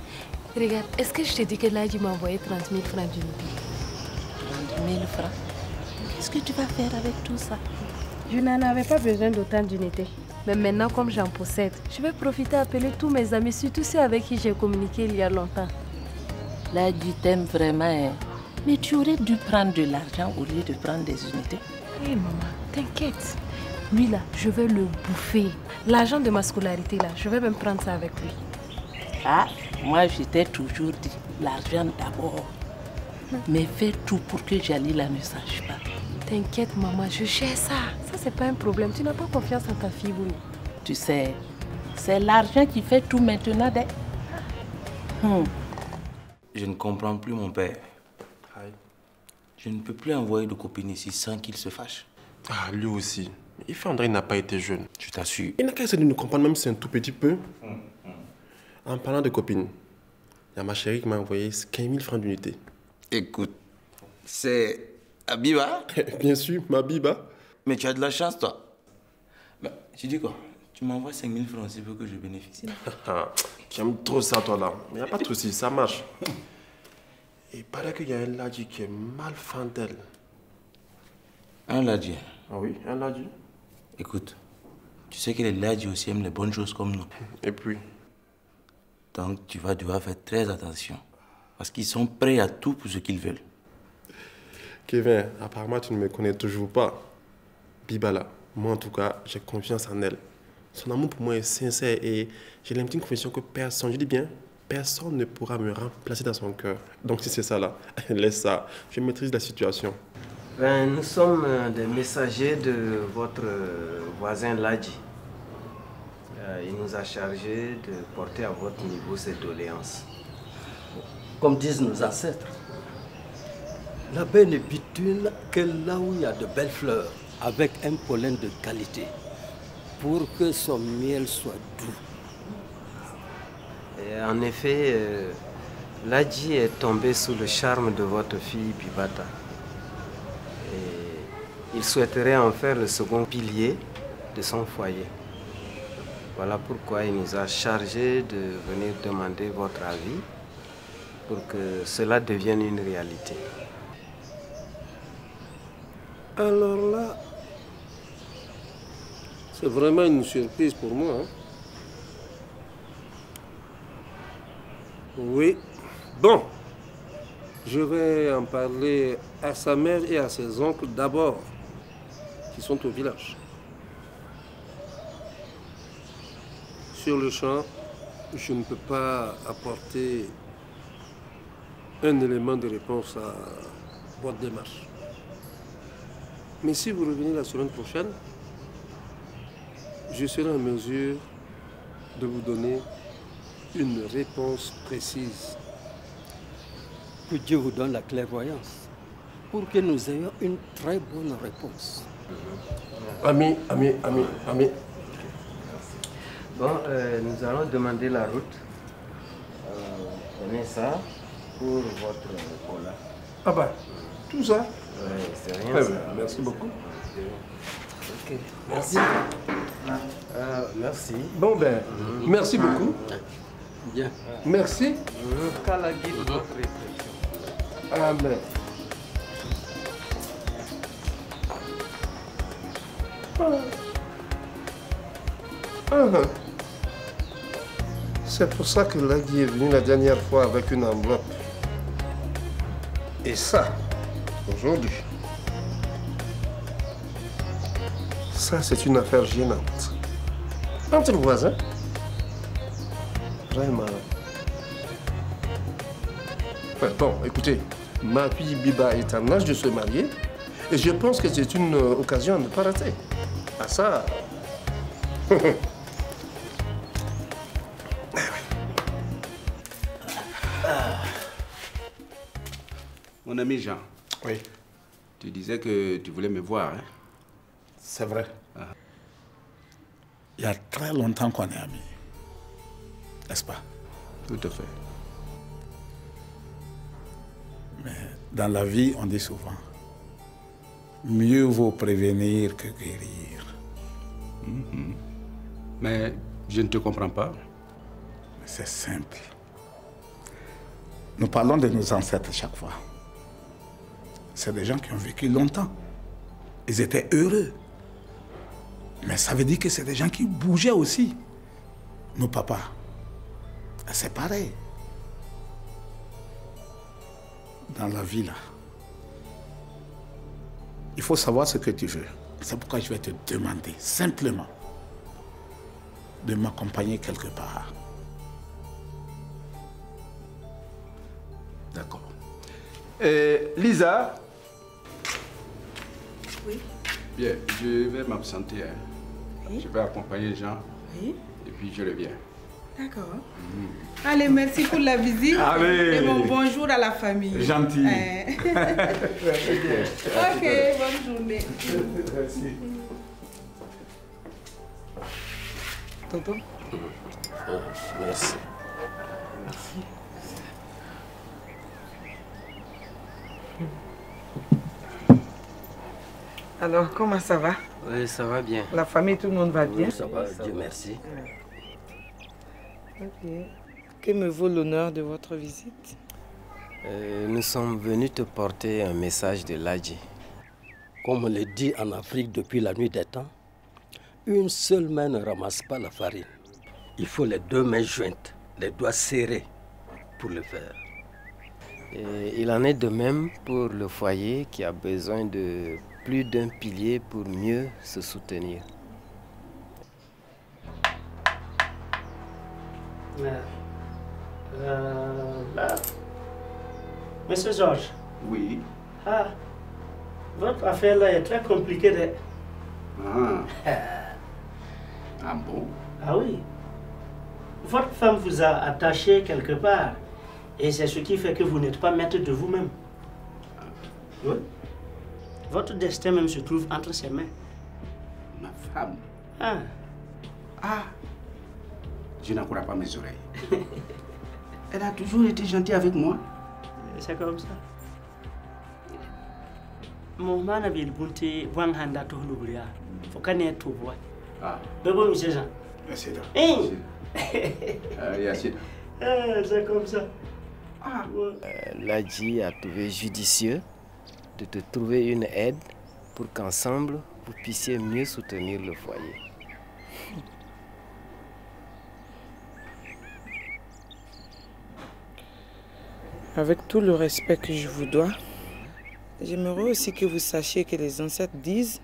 Regarde, est-ce que je t'ai dit que là, tu m'as envoyé 30 000 francs d'unité? 30 000 francs? Qu'est-ce que tu vas faire avec tout ça? Je n'en avais pas besoin d'autant d'unités. Mais maintenant, comme j'en possède, je vais profiter à appeler tous mes amis, surtout ceux avec qui j'ai communiqué il y a longtemps. Là, tu t'aimes vraiment, hein? Mais tu aurais dû prendre de l'argent au lieu de prendre des unités. Hé maman, t'inquiète. Lui là, je vais le bouffer. L'argent de ma scolarité là, je vais même prendre ça avec lui. Ah, moi je t'ai toujours dit, l'argent d'abord. Mais fais tout pour que Jalila ne sache pas. T'inquiète maman, je gère ça. Ça c'est pas un problème. Tu n'as pas confiance en ta fille, oui. Tu sais, c'est l'argent qui fait tout maintenant. Je ne comprends plus mon père. Je ne peux plus envoyer de copine ici sans qu'il se fâche. Ah, lui aussi. Il fait André n'a pas été jeune. Je t'assure. Il n'a qu'à essayer de nous comprendre, même si c'est un tout petit peu. En parlant de copine, il y a ma chérie qui m'a envoyé 15 000 francs d'unité. Écoute, c'est Abiba? Bien sûr, ma Biba. Mais tu as de la chance, toi. Bah, tu dis quoi? Tu m'envoies 5 000 francs aussi pour que je bénéficie. Tu aimes trop ça, toi, là. Mais il n'y a pas de souci, ça marche. Et il paraît qu'il y a un ladji qui est mal fan d'elle. Un ladji? Ah oui, un ladji. Écoute, tu sais que les ladji aussi aiment les bonnes choses comme nous. Et puis? Donc tu vas devoir faire très attention. Parce qu'ils sont prêts à tout pour ce qu'ils veulent. Kevin, apparemment tu ne me connais toujours pas. Bibala, moi en tout cas, j'ai confiance en elle. Son amour pour moi est sincère et j'ai l'intime conviction que personne, je dis bien, personne ne pourra me remplacer dans son cœur. Donc si c'est ça là, laisse ça. Je maîtrise la situation. Ben, nous sommes des messagers de votre voisin Ladji. Il nous a chargé de porter à votre niveau ces doléances. Comme disent nos ancêtres, la baie ne bitune que là où il y a de belles fleurs, avec un pollen de qualité, pour que son miel soit doux. Et en effet, Ladji est tombé sous le charme de votre fille Bibata. Et il souhaiterait en faire le second pilier de son foyer. Voilà pourquoi il nous a chargé de venir demander votre avis pour que cela devienne une réalité. Alors là, c'est vraiment une surprise pour moi. Hein? Oui. Bon, je vais en parler à sa mère et à ses oncles d'abord, qui sont au village. Sur le champ, je ne peux pas apporter un élément de réponse à votre démarche. Mais si vous revenez la semaine prochaine, je serai en mesure de vous donner une réponse précise. Que Dieu vous donne la clairvoyance pour que nous ayons une très bonne réponse. Ami. Bon, nous allons demander la route. Prenez ça pour votre cola. Ah bah, tout ça? Oui, c'est rien ça. Merci beaucoup. Ok, merci. Merci. Bon ben, merci beaucoup. Bien. Merci. Qu'Allah guide votre réflexion. Amen. C'est pour ça que Lagui est venu la dernière fois avec une enveloppe. Et ça, aujourd'hui, ça c'est une affaire gênante. Entre voisins, vraiment. Ouais, bon, écoutez, ma fille Biba est en âge de se marier et je pense que c'est une occasion à ne pas rater. Ah ça... Mon ami Jean. Oui. Tu disais que tu voulais me voir, hein? C'est vrai. Il y a très longtemps qu'on est amis. N'est-ce pas? Tout à fait. Mais dans la vie, on dit souvent, mieux vaut prévenir que guérir. Mais je ne te comprends pas. C'est simple. Nous parlons de nos ancêtres chaque fois. C'est des gens qui ont vécu longtemps. Ils étaient heureux. Mais ça veut dire que c'est des gens qui bougeaient aussi. Nos papas, c'est pareil. Dans la vie, là, il faut savoir ce que tu veux. C'est pourquoi je vais te demander, simplement, de m'accompagner quelque part. D'accord. Lisa? Oui. Bien, je vais m'absenter. Hein. Oui. Je vais accompagner Jean. Oui. Et puis je reviens. D'accord. Allez, merci pour la visite. Allez. Et mon bonjour à la famille. Gentil. Ok, bonne journée. Merci. Tonton? Merci. Merci. Alors, comment ça va? Oui, ça va bien. La famille, tout le monde va bien? Oui, ça va, Dieu merci. Ok. Que me vaut l'honneur de votre visite? Nous sommes venus te porter un message de Ladji. Comme on le dit en Afrique depuis la nuit des temps, une seule main ne ramasse pas la farine. Il faut les deux mains jointes, les doigts serrés pour le faire. Et il en est de même pour le foyer qui a besoin de plus d'un pilier pour mieux se soutenir. Là. Monsieur Georges. Oui. Ah, votre affaire là est très compliquée. Ah bon? Ah oui. Votre femme vous a attaché quelque part. Et c'est ce qui fait que vous n'êtes pas maître de vous-même. Oui. Votre destin même se trouve entre ses mains. Ma femme? Ah. Ah. Je n'en crois pas mes oreilles. Elle a toujours été gentille avec moi. C'est comme ça. Mon man a vu le bunté, Wang Handa to Lubria. Faut qu'on ait tout voir. Ah. Bebo, monsieur Jean. Merci. C'est comme ça. Ladji a trouvé judicieux de te trouver une aide pour qu'ensemble, vous puissiez mieux soutenir le foyer. Avec tout le respect que je vous dois, j'aimerais aussi que vous sachiez que les ancêtres disent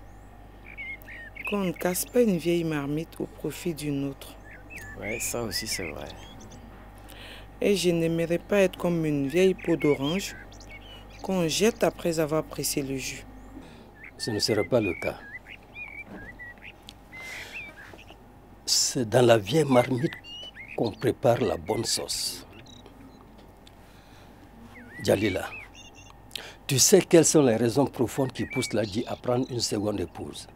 qu'on ne casse pas une vieille marmite au profit d'une autre. Oui, ça aussi c'est vrai. Et je n'aimerais pas être comme une vieille peau d'orange qu'on jette après avoir pressé le jus. Ce ne serait pas le cas. C'est dans la vieille marmite qu'on prépare la bonne sauce. Djalila, tu sais quelles sont les raisons profondes qui poussent Ladji à prendre une seconde épouse?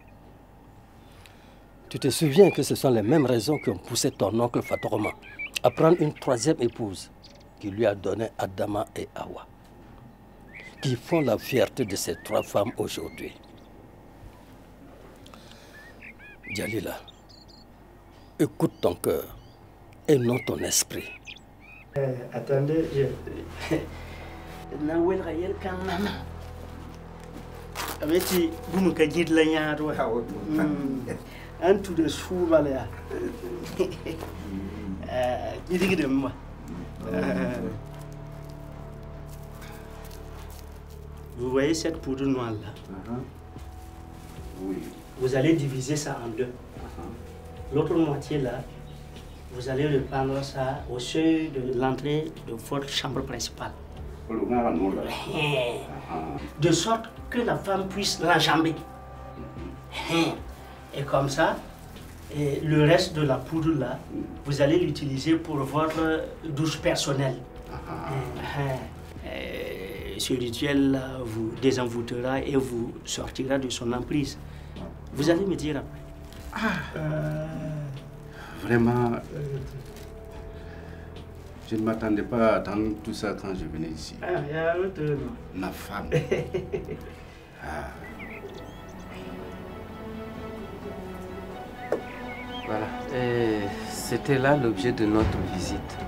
Tu te souviens que ce sont les mêmes raisons qui ont poussé ton oncle Fatoroma à prendre une troisième épouse qui lui a donné Adama et Awa, qui font la fierté de ces trois femmes aujourd'hui. Djalila, écoute ton cœur et non ton esprit. Attendez, Nawel Rayel Kanana. Avec vous me dites la nyaro. Un tout de chou valea. moi. Vous voyez cette poudre noire là? Oui. Vous allez diviser ça en deux. L'autre moitié là, vous allez le prendre ça au seuil de l'entrée de votre chambre principale. De sorte que la femme puisse l'enjamber. Et comme ça, et le reste de la poudre là, vous allez l'utiliser pour votre douche personnelle. Ce rituel là vous désenvoûtera et vous sortira de son emprise. Vous allez me dire après. Vraiment, je ne m'attendais pas à attendre tout ça quand je venais ici. Ma femme. Voilà. Et c'était là l'objet de notre visite.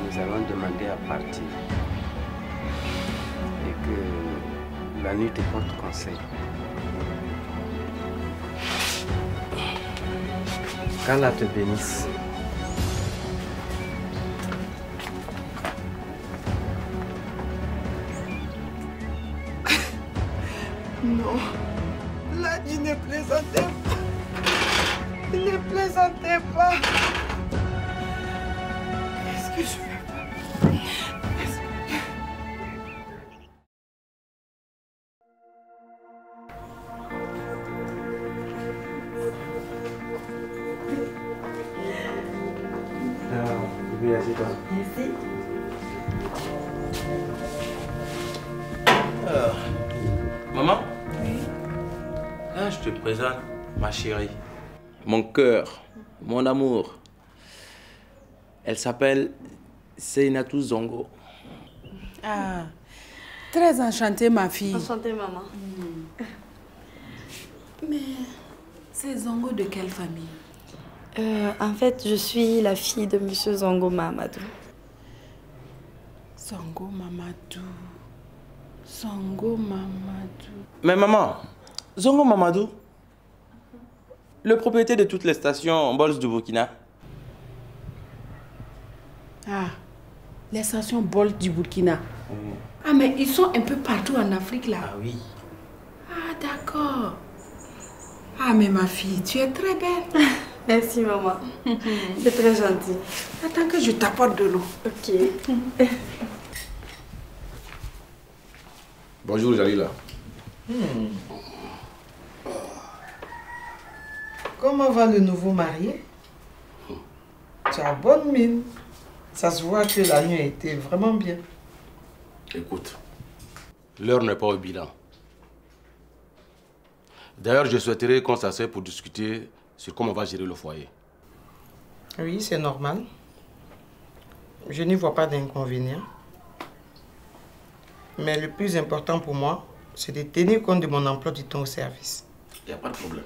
Nous allons demander à partir. Et que la nuit te porte conseil. Qu'Allah te bénisse. Non, là, il ne plaisantait pas. Il ne plaisantait pas. Qu'est-ce que je fais? Merci. Maman? Oui. Là, je te présente ma chérie, mon cœur, mon amour. Elle s'appelle Seinatou Zongo. Ah, très enchantée, ma fille. Enchantée, maman. Mais c'est Zongo de quelle famille? En fait, je suis la fille de Monsieur Zongo Mamadou. Zongo Mamadou. Zongo Mamadou. Mais maman, Zongo Mamadou, le propriétaire de toutes les stations Bols du Burkina. Ah, les stations Bols du Burkina. Ah, mais ils sont un peu partout en Afrique là. Ah oui. Ah, d'accord. Ah, mais ma fille, tu es très belle. Merci, maman. C'est très gentil. Attends que je t'apporte de l'eau. Ok. Bonjour, Jalila. Comment va le nouveau marié? Tu as bonne mine. Ça se voit que la nuit a été vraiment bien. Écoute, l'heure n'est pas au bilan. D'ailleurs, je souhaiterais qu'on s'asseye pour discuter sur comment on va gérer le foyer. Oui, c'est normal. Je n'y vois pas d'inconvénient. Mais le plus important pour moi, c'est de tenir compte de mon emploi du temps au service. Il n'y a pas de problème.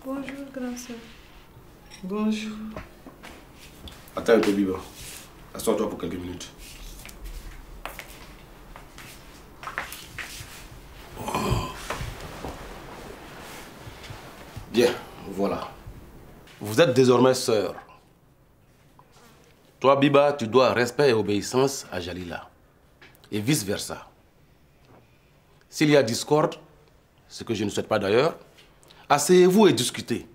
Bonjour, grand-sœur. Bonjour. Attends un peu, Biba. Assois-toi pour quelques minutes. Bien, voilà. Vous êtes désormais sœurs. Toi, Biba, tu dois respect et obéissance à Jalila. Et vice-versa. S'il y a discorde, ce que je ne souhaite pas d'ailleurs, asseyez-vous et discutez.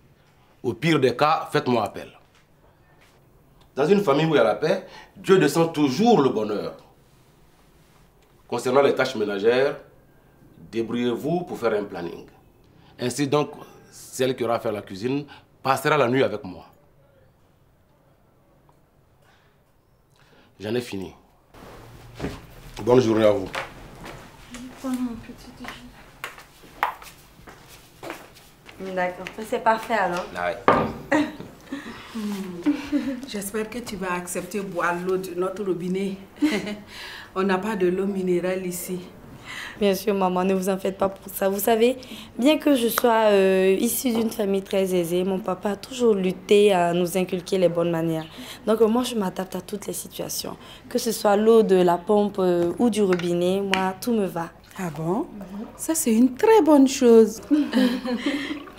Au pire des cas, faites-moi appel. Dans une famille où il y a la paix, Dieu descend toujours le bonheur. Concernant les tâches ménagères, débrouillez-vous pour faire un planning. Ainsi donc, celle qui aura à faire la cuisine passera la nuit avec moi. J'en ai fini. Bonne journée à vous. Prends mon petit déjeuner. D'accord, c'est parfait alors. Ouais. J'espère que tu vas accepter boire l'eau de notre robinet. On n'a pas de l'eau minérale ici. Bien sûr, maman, ne vous en faites pas pour ça. Vous savez, bien que je sois issue d'une famille très aisée, mon papa a toujours lutté à nous inculquer les bonnes manières. Donc moi, je m'adapte à toutes les situations. Que ce soit l'eau de la pompe ou du robinet, moi, tout me va. Ah bon? Ça, c'est une très bonne chose.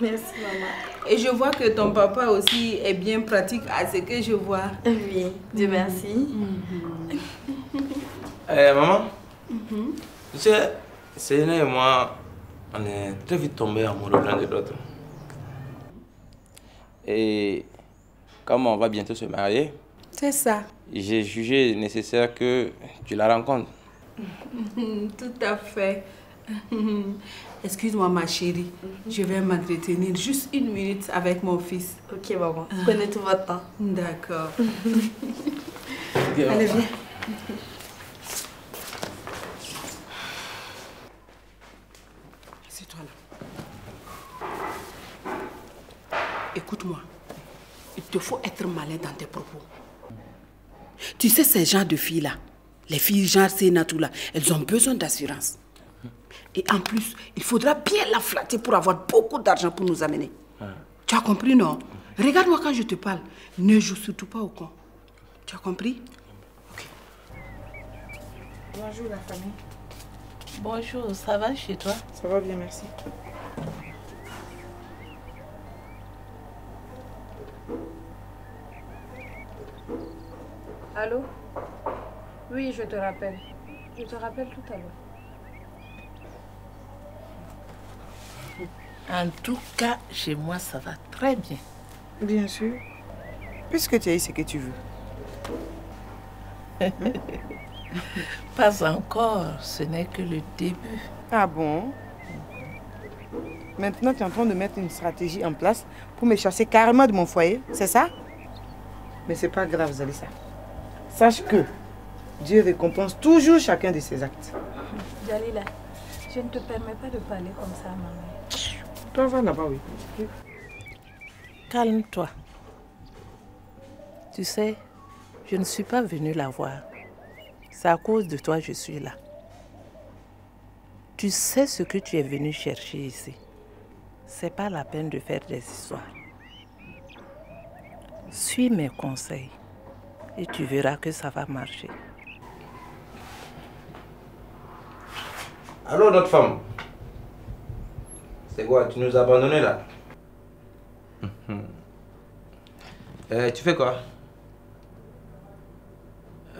Merci, maman. Et je vois que ton papa aussi est bien pratique à ce que je vois. Oui, Dieu merci. Maman, tu sais, Séné et moi, on est très vite tombés amoureux l'un de l'autre. Et comme on va bientôt se marier, c'est ça. J'ai jugé nécessaire que tu la rencontres. Tout à fait. Excuse-moi ma chérie, je vais m'entretenir juste 1 minute avec mon fils. Ok maman, prenez tout votre temps. D'accord. Allez, viens. Assieds-toi là. Écoute-moi, il te faut être malin dans tes propos. Tu sais, ces genres de filles-là, les filles genre Sénatou-là, elles ont besoin d'assurance. Et en plus, il faudra bien la flatter pour avoir beaucoup d'argent pour nous amener. Tu as compris, non? Regarde-moi quand je te parle. Ne joue surtout pas au con. Tu as compris? Ok. Bonjour la famille. Bonjour, ça va chez toi? Ça va bien, merci. Allô? Oui, je te rappelle. Je te rappelle tout à l'heure. En tout cas, chez moi, ça va très bien. Bien sûr. Puisque tu as eu ce que tu veux. Pas encore, ce n'est que le début. Ah bon? Maintenant, tu es en train de mettre une stratégie en place pour me chasser carrément de mon foyer, c'est ça? Mais c'est pas grave, Zalissa. Sache que Dieu récompense toujours chacun de ses actes. Jalila, je ne te permets pas de parler comme ça, maman. Toi, va là-bas, oui. Calme-toi. Tu sais, je ne suis pas venue la voir. C'est à cause de toi que je suis là. Tu sais ce que tu es venu chercher ici. C'est pas la peine de faire des histoires. Suis mes conseils et tu verras que ça va marcher. Allô, notre femme? C'est quoi? Tu nous as abandonnés là? Tu fais quoi?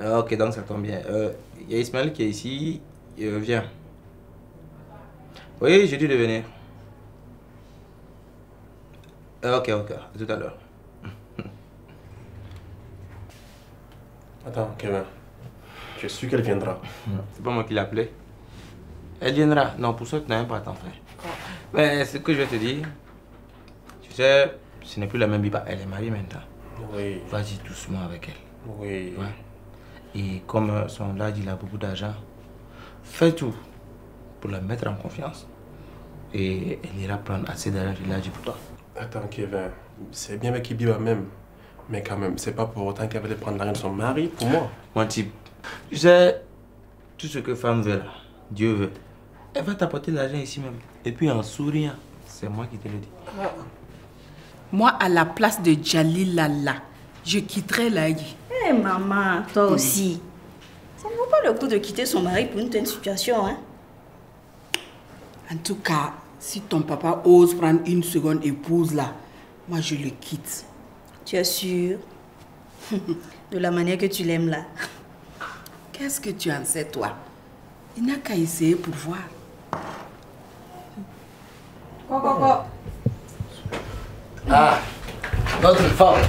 Ok, donc ça tombe bien. Il y a Ismaël qui est ici. Viens. Oui, j'ai dû de venir. Ok, à tout à l'heure. Attends, Kevin. Je suis qu'elle viendra. C'est pas moi qui l'ai appelée. Elle viendra. Non, pour ça, tu n'as même pas à t'en faire. Mais ce que je vais te dire, tu sais, ce n'est plus la même Biba. Elle est mariée maintenant. Oui. Vas-y doucement avec elle. Oui. Ouais. Et comme son lad, il a beaucoup d'argent, fais tout pour la mettre en confiance. Et elle ira prendre assez d'argent du lad pour toi. Attends, Kevin. C'est bien avec Biba même. Mais quand même, c'est pas pour autant qu'elle va prendre l'argent de son mari pour moi. Mon type, tu sais, tout ce que femme veut là, Dieu veut. Elle va t'apporter l'argent ici même. Et puis en souriant, c'est moi qui te le dis. Moi, à la place de Jalila là, je quitterai Laï. Eh maman, toi aussi. Ça ne vaut pas le coup de quitter son mari pour une telle situation, hein? En tout cas, si ton papa ose prendre une seconde épouse là, moi je le quitte. Tu es sûre? De la manière que tu l'aimes là. Qu'est-ce que tu en sais, toi? Il n'a qu'à essayer pour voir. Ah, notre femme.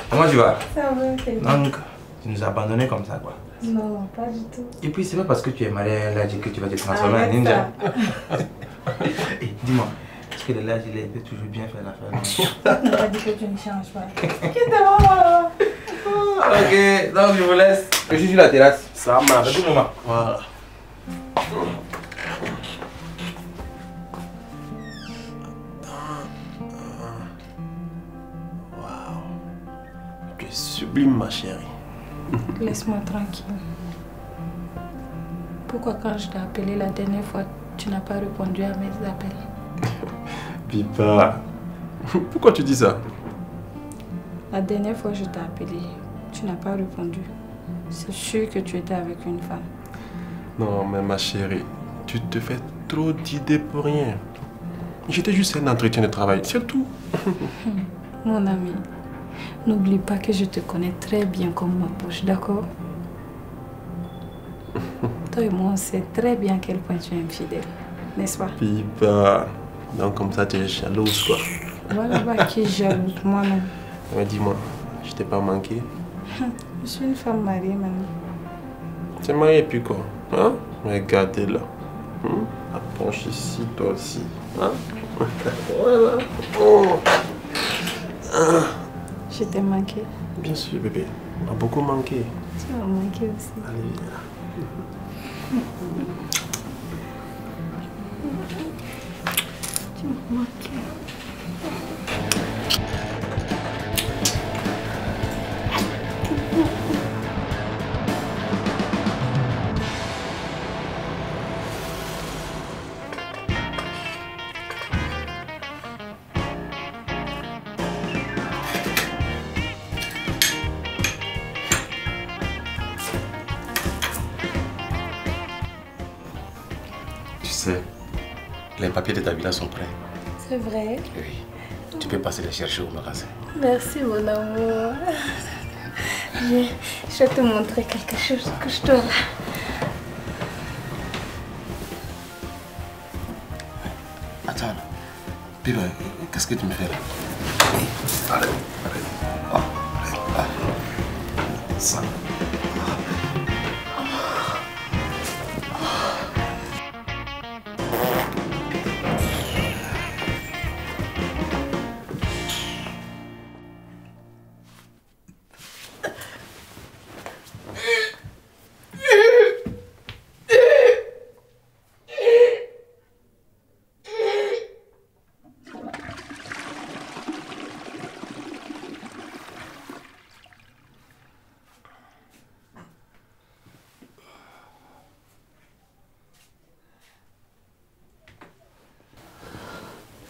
Comment tu vas? Ça va, c'est Donc, tu nous as abandonnés comme ça, quoi. Non, pas du tout. Et puis, c'est pas parce que tu es marié à l'âge que tu vas te transformer en ninja. Et dis-moi, est-ce que l'âge, il peut toujours bien faire l'affaire? On m'a dit que tu ne changes pas. Ok, donc je vous laisse. Je suis sur la terrasse. Ça marche. À tout moment. Voilà. Waouh. Tu es sublime, ma chérie. Laisse-moi tranquille. Pourquoi quand je t'ai appelé la dernière fois, tu n'as pas répondu à mes appels? Biba, pourquoi tu dis ça? La dernière fois que je t'ai appelé, tu n'as pas répondu. C'est sûr que tu étais avec une femme. Non, mais ma chérie, Tu te fais trop d'idées pour rien. J'étais juste un entretien de travail, c'est tout. Mon ami, n'oublie pas que je te connais très bien comme ma poche, d'accord? Toi et moi, on sait très bien à quel point tu es infidèle, n'est-ce pas? Pipa, donc comme ça tu es jalouse quoi. Voilà, bah, qui est jalouse, moi-même. Mais dis-moi, je t'ai pas manqué? Je suis une femme mariée maintenant. Tu es mariée puis quoi? Hein? Regardez là. Approche ici toi aussi. Hein? Voilà. Oh. Je t'ai manqué. Bien sûr bébé, on a beaucoup manqué. Tu m'as manqué aussi. Allez. Tu m'as manqué. Les papiers de ta villa sont prêts. C'est vrai? Oui. Tu peux passer les chercher au magasin. Merci mon amour. Je vais te montrer quelque chose que je t'aurai. Attends. Piba, qu'est-ce que tu me fais là? Allez, allez. Oh, allez. Ah. Ça.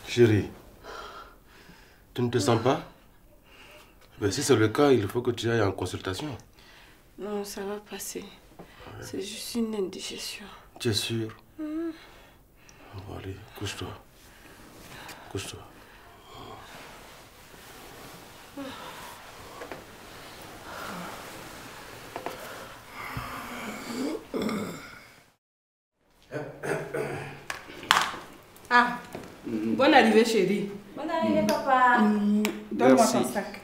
Chérie, tu ne te sens pas? Mais si c'est le cas, il faut que tu ailles en consultation. Non, ça va passer. C'est juste une indigestion. Tu es sûre? Bon, allez, couche-toi. Couche-toi. Ah, bonne arrivée chérie. Bonne arrivée papa. Donne-moi ton sac.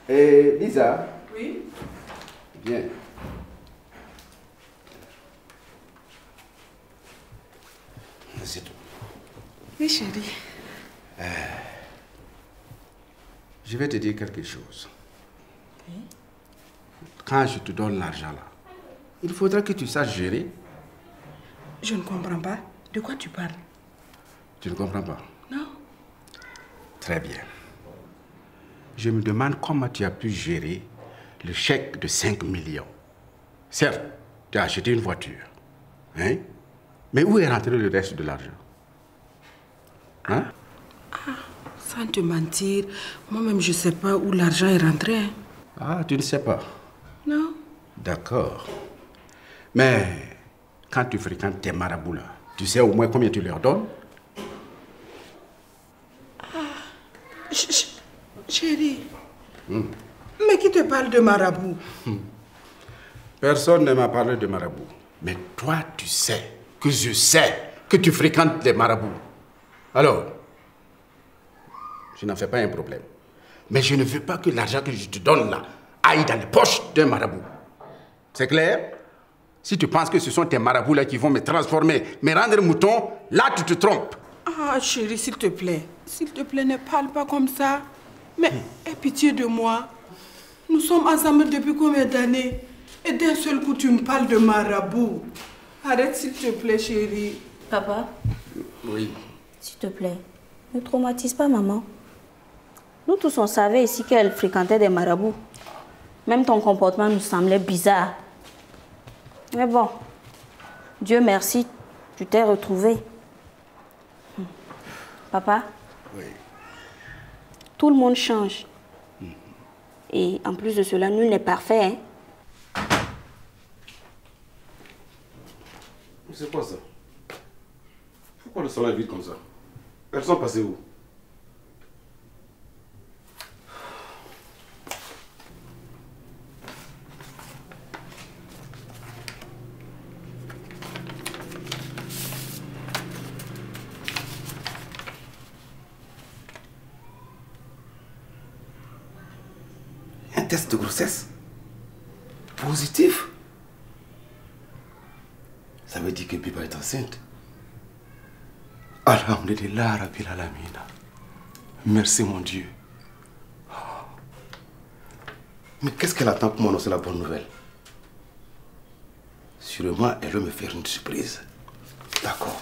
Et Lisa? Oui? Viens. C'est tout. Oui chérie. Je vais te dire quelque chose. Quand je te donne l'argent là, il faudra que tu saches gérer. Je ne comprends pas. De quoi tu parles? Tu ne comprends pas? Non. Très bien. Je me demande comment tu as pu gérer le chèque de 5 millions. Certes, tu as acheté une voiture. Hein? Mais où est rentré le reste de l'argent? Hein? Sans te mentir, moi-même je ne sais pas où l'argent est rentré. Ah, tu ne sais pas? Non. D'accord. Mais quand tu fréquentes tes marabouts là, tu sais au moins combien tu leur donnes? Chérie, mais qui te parle de marabout? Personne ne m'a parlé de marabout. Mais toi, tu sais que je sais que tu fréquentes les marabouts. Alors, je n'en fais pas un problème. Mais je ne veux pas que l'argent que je te donne là aille dans les poches d'un marabout. C'est clair? Si tu penses que ce sont tes marabouts là qui vont me transformer, me rendre mouton, là tu te trompes. Ah chérie, s'il te plaît. S'il te plaît, ne parle pas comme ça. Mais aie pitié de moi. Nous sommes ensemble depuis combien d'années? Et d'un seul coup, tu me parles de marabout. Arrête s'il te plaît, chérie. Papa? Oui. S'il te plaît, ne traumatise pas maman. Nous tous, on savait ici qu'elle fréquentait des marabouts. Même ton comportement nous semblait bizarre. Mais bon, Dieu merci, tu t'es retrouvée. Papa? Oui. Tout le monde change. Et en plus de cela, nul n'est parfait. Hein? C'est quoi ça? Pourquoi le salon est vide comme ça? Elles sont passées où? Un test de grossesse positif. Ça veut dire que Biba est enceinte. Alhamdulillah Rabbil Alamina. Merci mon Dieu. Mais qu'est-ce qu'elle attend pour m'annoncer la bonne nouvelle? Sûrement, elle veut me faire une surprise. D'accord.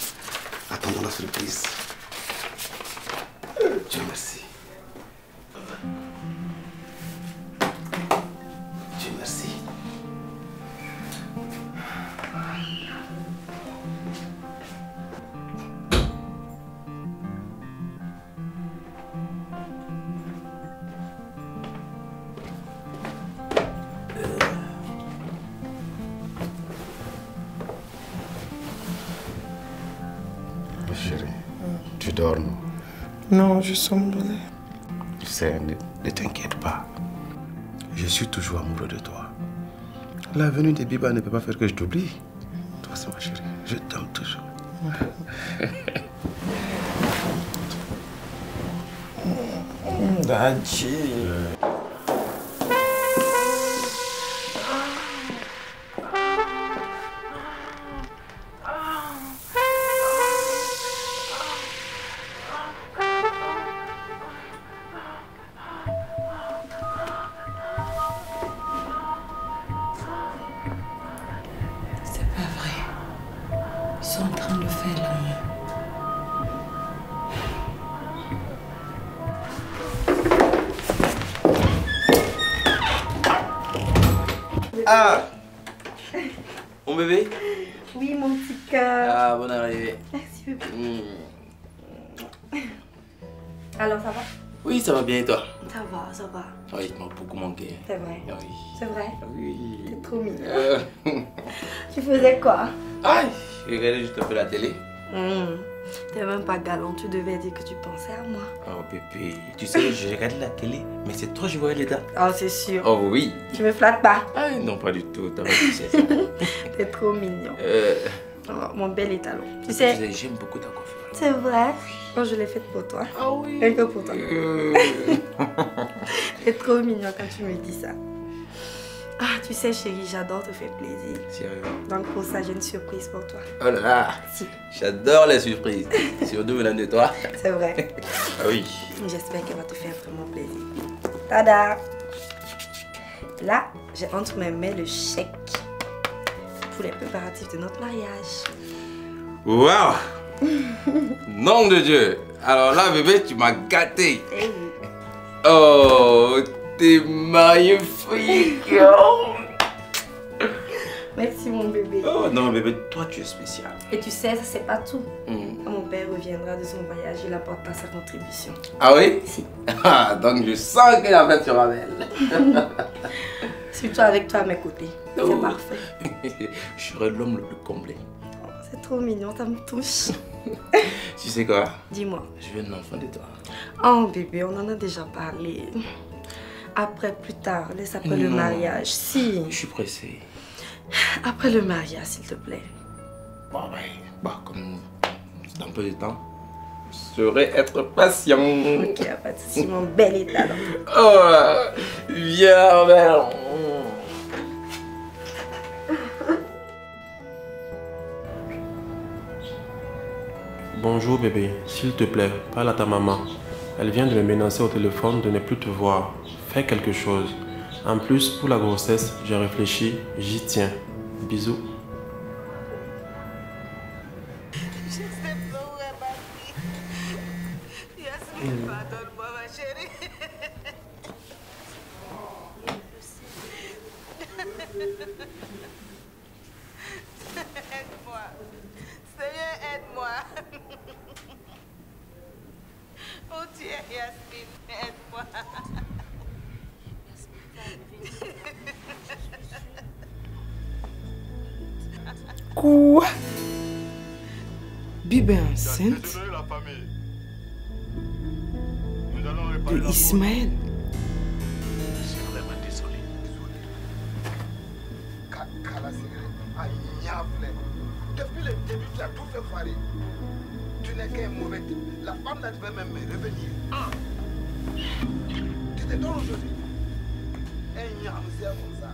Attendons la surprise. Dieu merci. Dieu merci. Chérie, tu dors, non? Non, je somnolais. Tu sais, ne t'inquiète pas. Je suis toujours amoureux de toi. La venue de Biba ne peut pas faire que je t'oublie. Toi, c'est ma chérie. Je t'aime toujours. Dadji. C'est pas vrai. Ils sont en train de faire l'amour. Ah! Mon bébé? Oui, mon petit cœur. Ah, bonne arrivée. Merci, bébé. Alors, ça va? Oui, ça va bien et toi? Ça va, ça va. Oui, il m'a beaucoup manqué. C'est vrai. Ah oui. C'est vrai? Oui. T'es trop mignon. Tu faisais quoi? Ah, je regardais juste un peu la télé. T'es même pas galant, tu devais dire que tu pensais à moi. Oh bébé, tu sais, je regardais la télé, mais c'est toi, je voyais les dents. Oh, c'est sûr. Oh oui. Tu me flattes pas? Ah non, pas du tout, t'as pas dit ça. T'es trop mignon. Oh, mon bel étalon. Tu Tu sais, sais, j'aime beaucoup ta coiffure. c'est vrai. Oh, je l'ai faite pour toi. Ah oui. Rien que pour toi. T'es trop mignon quand tu me dis ça. Ah, tu sais, chérie, j'adore te faire plaisir. Sérieux? Donc, pour ça, j'ai une surprise pour toi. Oh là là. Si. J'adore les surprises. Surtout venant de toi. C'est vrai. Ah oui. J'espère qu'elle va te faire vraiment plaisir. Tada! Là, j'ai entre mes mains le chèque pour les préparatifs de notre mariage. Waouh! Nom de Dieu! Alors là, bébé, tu m'as gâté. Eh oui. Oh, t'es magnifique! Oh. Merci, mon bébé. Oh non, bébé, toi, tu es spécial. Et tu sais, ça, c'est pas tout. Quand mon père reviendra de son voyage, il apportera sa contribution. Ah oui? Si. Ah, donc je sens que la fête sera belle. Surtout avec toi à mes côtés. Oh. C'est parfait. Je serai l'homme le plus comblé. C'est trop mignon, ça me touche. Tu sais quoi? Dis-moi. Je veux un enfant de toi. Oh bébé, on en a déjà parlé. Après, plus tard, laisse après le Non. mariage. Si. Je suis pressé. Après le mariage, s'il te plaît. Bon, ouais. Bah, comme dans peu de temps, je saurais être patient. Ok, pas de soucis, mon bel état. Oh, viens, mère. Bonjour bébé, s'il te plaît, parle à ta maman. Elle vient de me menacer au téléphone de ne plus te voir. Fais quelque chose. En plus, pour la grossesse, j'ai réfléchi, j'y tiens. Bisous. Pardonne-moi, ma chérie. Aide-moi. Seigneur, aide-moi. Quoi? Bibi est enceinte de Ismaël. Je suis vraiment désolé. Depuis le début, tu as tout fait foirer. Tu n'es qu'un mauvais type. La femme là devait même revenir. Tu te donnes aujourd'hui. Un misère comme ça.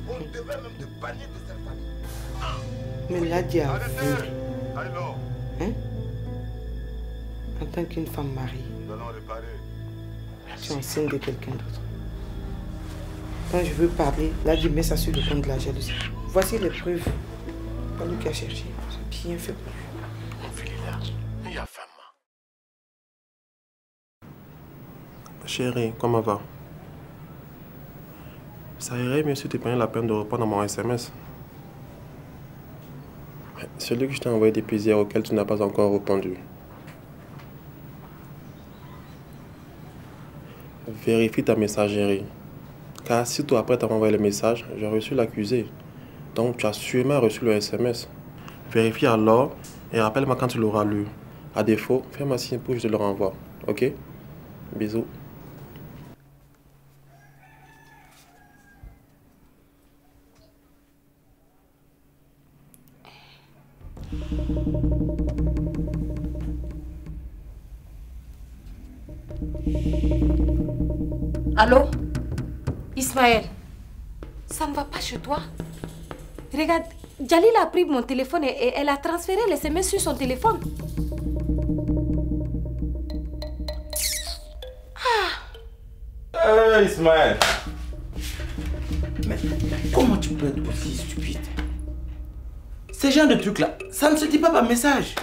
On devait même te bannir de cette famille. Mais Nadia a vu. Hein? En tant qu'une femme mariée, tu es enceinte de quelqu'un d'autre. Quand je veux parler, Nadia met ça sur le compte de la jalousie. Voici les preuves. Pas lui qui a cherché. C'est bien fait pour lui. Il y a femme. Chérie, comment va? Ça irait mieux si tu prenais la peine de répondre à mon SMS. Celui que je t'ai envoyé depuis hier auquel tu n'as pas encore répondu. Vérifie ta messagerie. Car si toi après t'as envoyé le message, j'ai reçu l'accusé. Donc tu as sûrement reçu le SMS. Vérifie alors et rappelle-moi quand tu l'auras lu. À défaut, fais-moi signe pour que je te le renvoie. Ok? Bisous. Allô? Ismaël, ça ne va pas chez toi? Regarde, Jalil a pris mon téléphone et elle a transféré les SMS sur son téléphone. Ismaël. Mais comment tu peux être aussi stupide? Ces genre de trucs-là, ça ne se dit pas par message.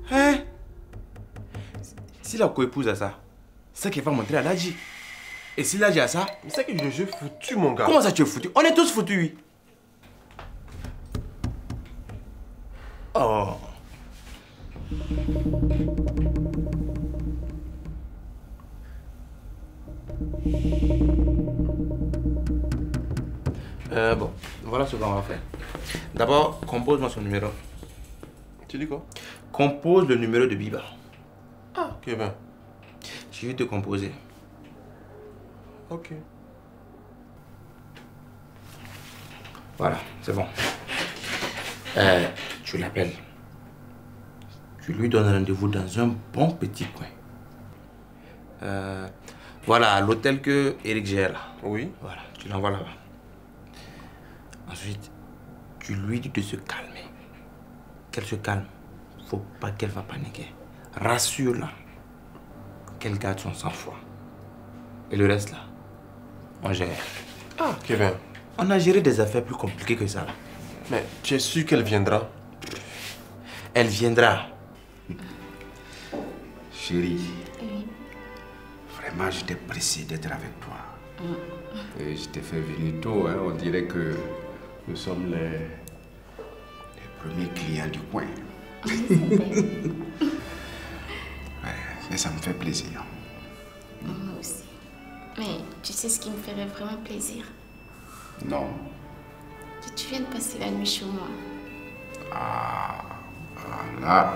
Hein? Si la co-épouse a ça, c'est qu'elle va montrer à Ladji. Et si Ladji a ça, c'est que je suis foutu, mon gars. Comment ça tu es foutu? On est tous foutus, oui. Oh. Bon, voilà ce qu'on va faire. D'abord, compose-moi son numéro. Tu dis quoi? Compose le numéro de Biba. Ah, Kevin. Je vais te composer. Ok. Voilà, c'est bon. Tu l'appelles. Tu lui donnes rendez-vous dans un bon petit coin. Voilà, l'hôtel que Eric gère là. Oui. Voilà, tu l'envoies là-bas. Ensuite, tu lui dis de se calmer. Qu'elle se calme. Faut pas qu'elle va paniquer. Rassure-la. Qu'elle garde son sang-froid. Et le reste là, on gère. Ah, Kevin. On a géré des affaires plus compliquées que ça. Mais tu es sûr qu'elle viendra? Elle viendra. Chérie, vraiment j'étais pressé d'être avec toi. Et je t'ai fait venir tôt, hein. On dirait que nous sommes les premiers clients du coin. Ouais, mais ça me fait plaisir. Moi aussi. Mais tu sais ce qui me ferait vraiment plaisir? Non. Que tu viennes passer la nuit chez moi. Ah, là,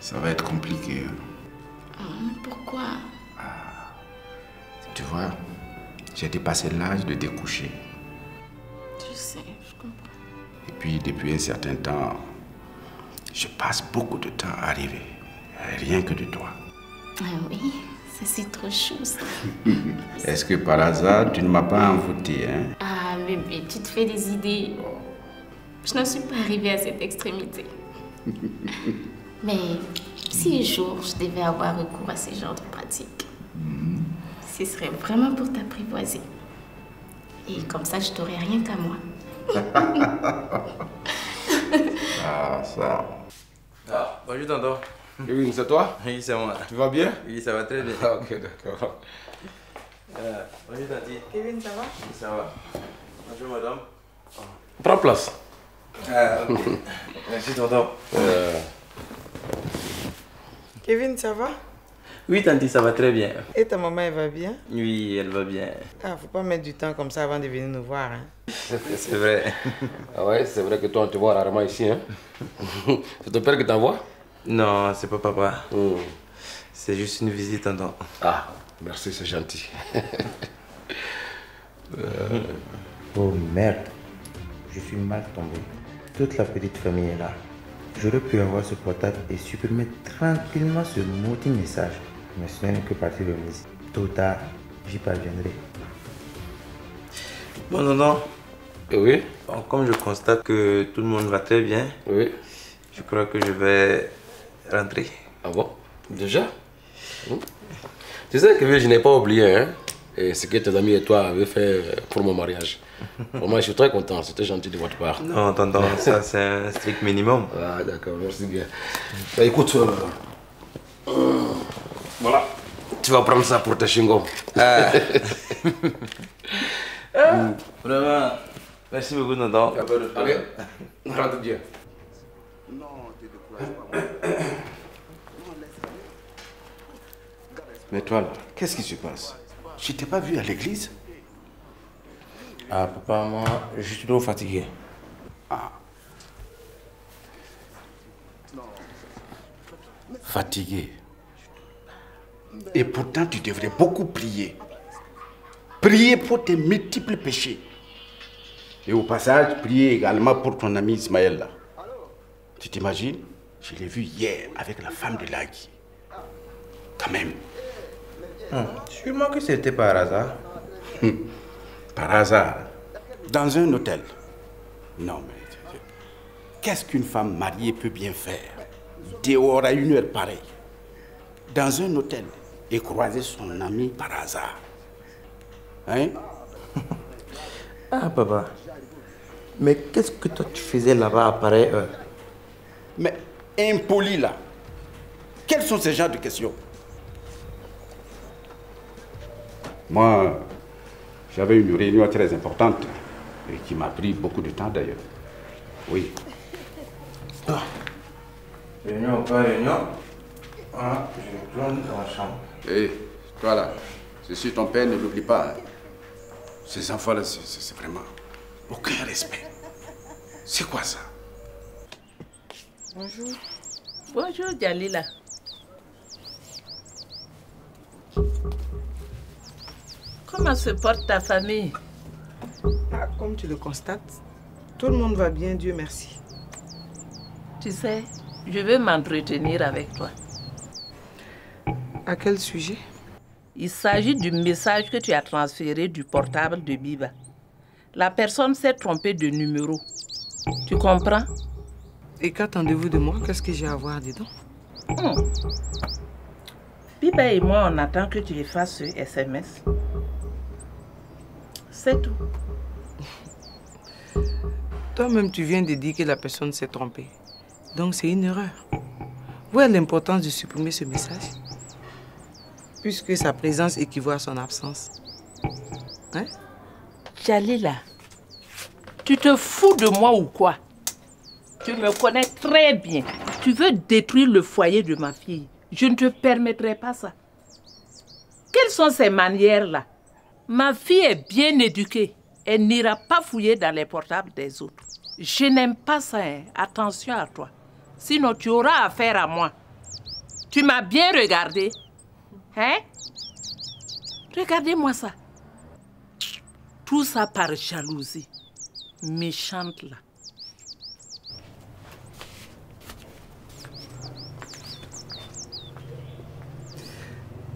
ça va être compliqué. Pourquoi? Tu vois, j'ai dépassé l'âge de découcher. Je sais, je comprends. Et puis, depuis un certain temps, je passe beaucoup de temps à rêver. Rien que de toi. Ah oui, ça c'est trop chou ça. Est-ce que par hasard, tu ne m'as pas envoûté, hein? Ah bébé, tu te fais des idées. Je n'en suis pas arrivée à cette extrémité. Mais si un jour je devais avoir recours à ce genre de pratique, ce serait vraiment pour t'apprivoiser. Et comme ça, je t'aurais rien qu'à moi. Ah, ça. Ah, bonjour tonton. Oui, c'est toi? Oui, c'est moi. Tu vas bien? Oui, ça va très bien. Ok, d'accord. Bonjour Tati. Kevin, ça va? Oui, ça va. Bonjour madame. Prends place. Ah, ok. Merci tonton. Kevin, ça va? Oui, Tanti, ça va très bien. Et ta maman, elle va bien? Oui, elle va bien. Ah, faut pas mettre du temps comme ça avant de venir nous voir. Hein. C'est vrai. Ah ouais, c'est vrai que toi, on te voit rarement ici. Hein? C'est ton père qui t'envoie? Non, c'est pas papa. C'est juste une visite, tonton. Ah, merci, c'est gentil. Oh merde, je suis mal tombé. Toute la petite famille est là. J'aurais pu avoir ce portable et supprimer tranquillement ce maudit message. Mais ce n'est que partie de visite. Tôt ou tard, j'y parviendrai. Bon, non. Oui. Bon, comme je constate que tout le monde va très bien, oui. Je crois que je vais rentrer. Ah bon? Déjà? Tu sais que je n'ai pas oublié, hein? Et ce que tes amis et toi avaient fait pour mon mariage. Vraiment, je suis très content, c'était gentil de votre part. Non, tonton, ça c'est un strict minimum. Ah, d'accord, merci bien. Bah, écoute, voilà, tu vas prendre ça pour tes chingos. Ah. Vraiment, merci beaucoup, tonton. Allez, rentre bien. Mais toi, là, qu'est-ce qui se passe? Je t'ai pas vu à l'église? Ah, papa, moi, je suis trop fatigué. Ah. Fatigué. Et pourtant, tu devrais beaucoup prier. Prier pour tes multiples péchés. Et au passage, prier également pour ton ami Ismaël, là. Tu t'imagines? Je l'ai vu hier avec la femme de Lagui. Quand même. Sûrement que c'était par hasard. Par hasard. Dans un hôtel. Non, mais qu'est-ce qu'une femme mariée peut bien faire dehors à une heure pareille? Dans un hôtel et croiser son ami par hasard. Hein? Ah, papa. Mais qu'est-ce que toi tu faisais là-bas à pareille heure? Mais impoli là. Quels sont ces genres de questions? Moi, j'avais une réunion très importante et qui m'a pris beaucoup de temps d'ailleurs. Oui. Ah. Réunion, pas réunion. Ah, je retourne dans la chambre. Hé, toi là, ceci ton père, ne l'oublie pas. Hein. Ces enfants-là, c'est vraiment aucun respect. C'est quoi ça? Bonjour. Bonjour, Jalila. Comment se porte ta famille? Ah, comme tu le constates, tout le monde va bien, Dieu merci. Tu sais, je veux m'entretenir avec toi. À quel sujet? Il s'agit du message que tu as transféré du portable de Biba. La personne s'est trompée de numéro. Tu comprends? Et qu'attendez-vous de moi? Qu'est-ce que j'ai à voir dedans? Biba et moi, on attend que tu effaces ce SMS. C'est tout. Toi-même, tu viens de dire que la personne s'est trompée. Donc, c'est une erreur. Où est l'importance de supprimer ce message? Puisque sa présence équivaut à son absence. Hein? Jalila, tu te fous de moi ou quoi? Tu me connais très bien. Tu veux détruire le foyer de ma fille. Je ne te permettrai pas ça. Quelles sont ces manières-là? Ma fille est bien éduquée. Elle n'ira pas fouiller dans les portables des autres. Je n'aime pas ça, hein. Attention à toi. Sinon, tu auras affaire à moi. Tu m'as bien regardé. Hein? Regardez-moi ça. Tout ça par jalousie. Méchante, là.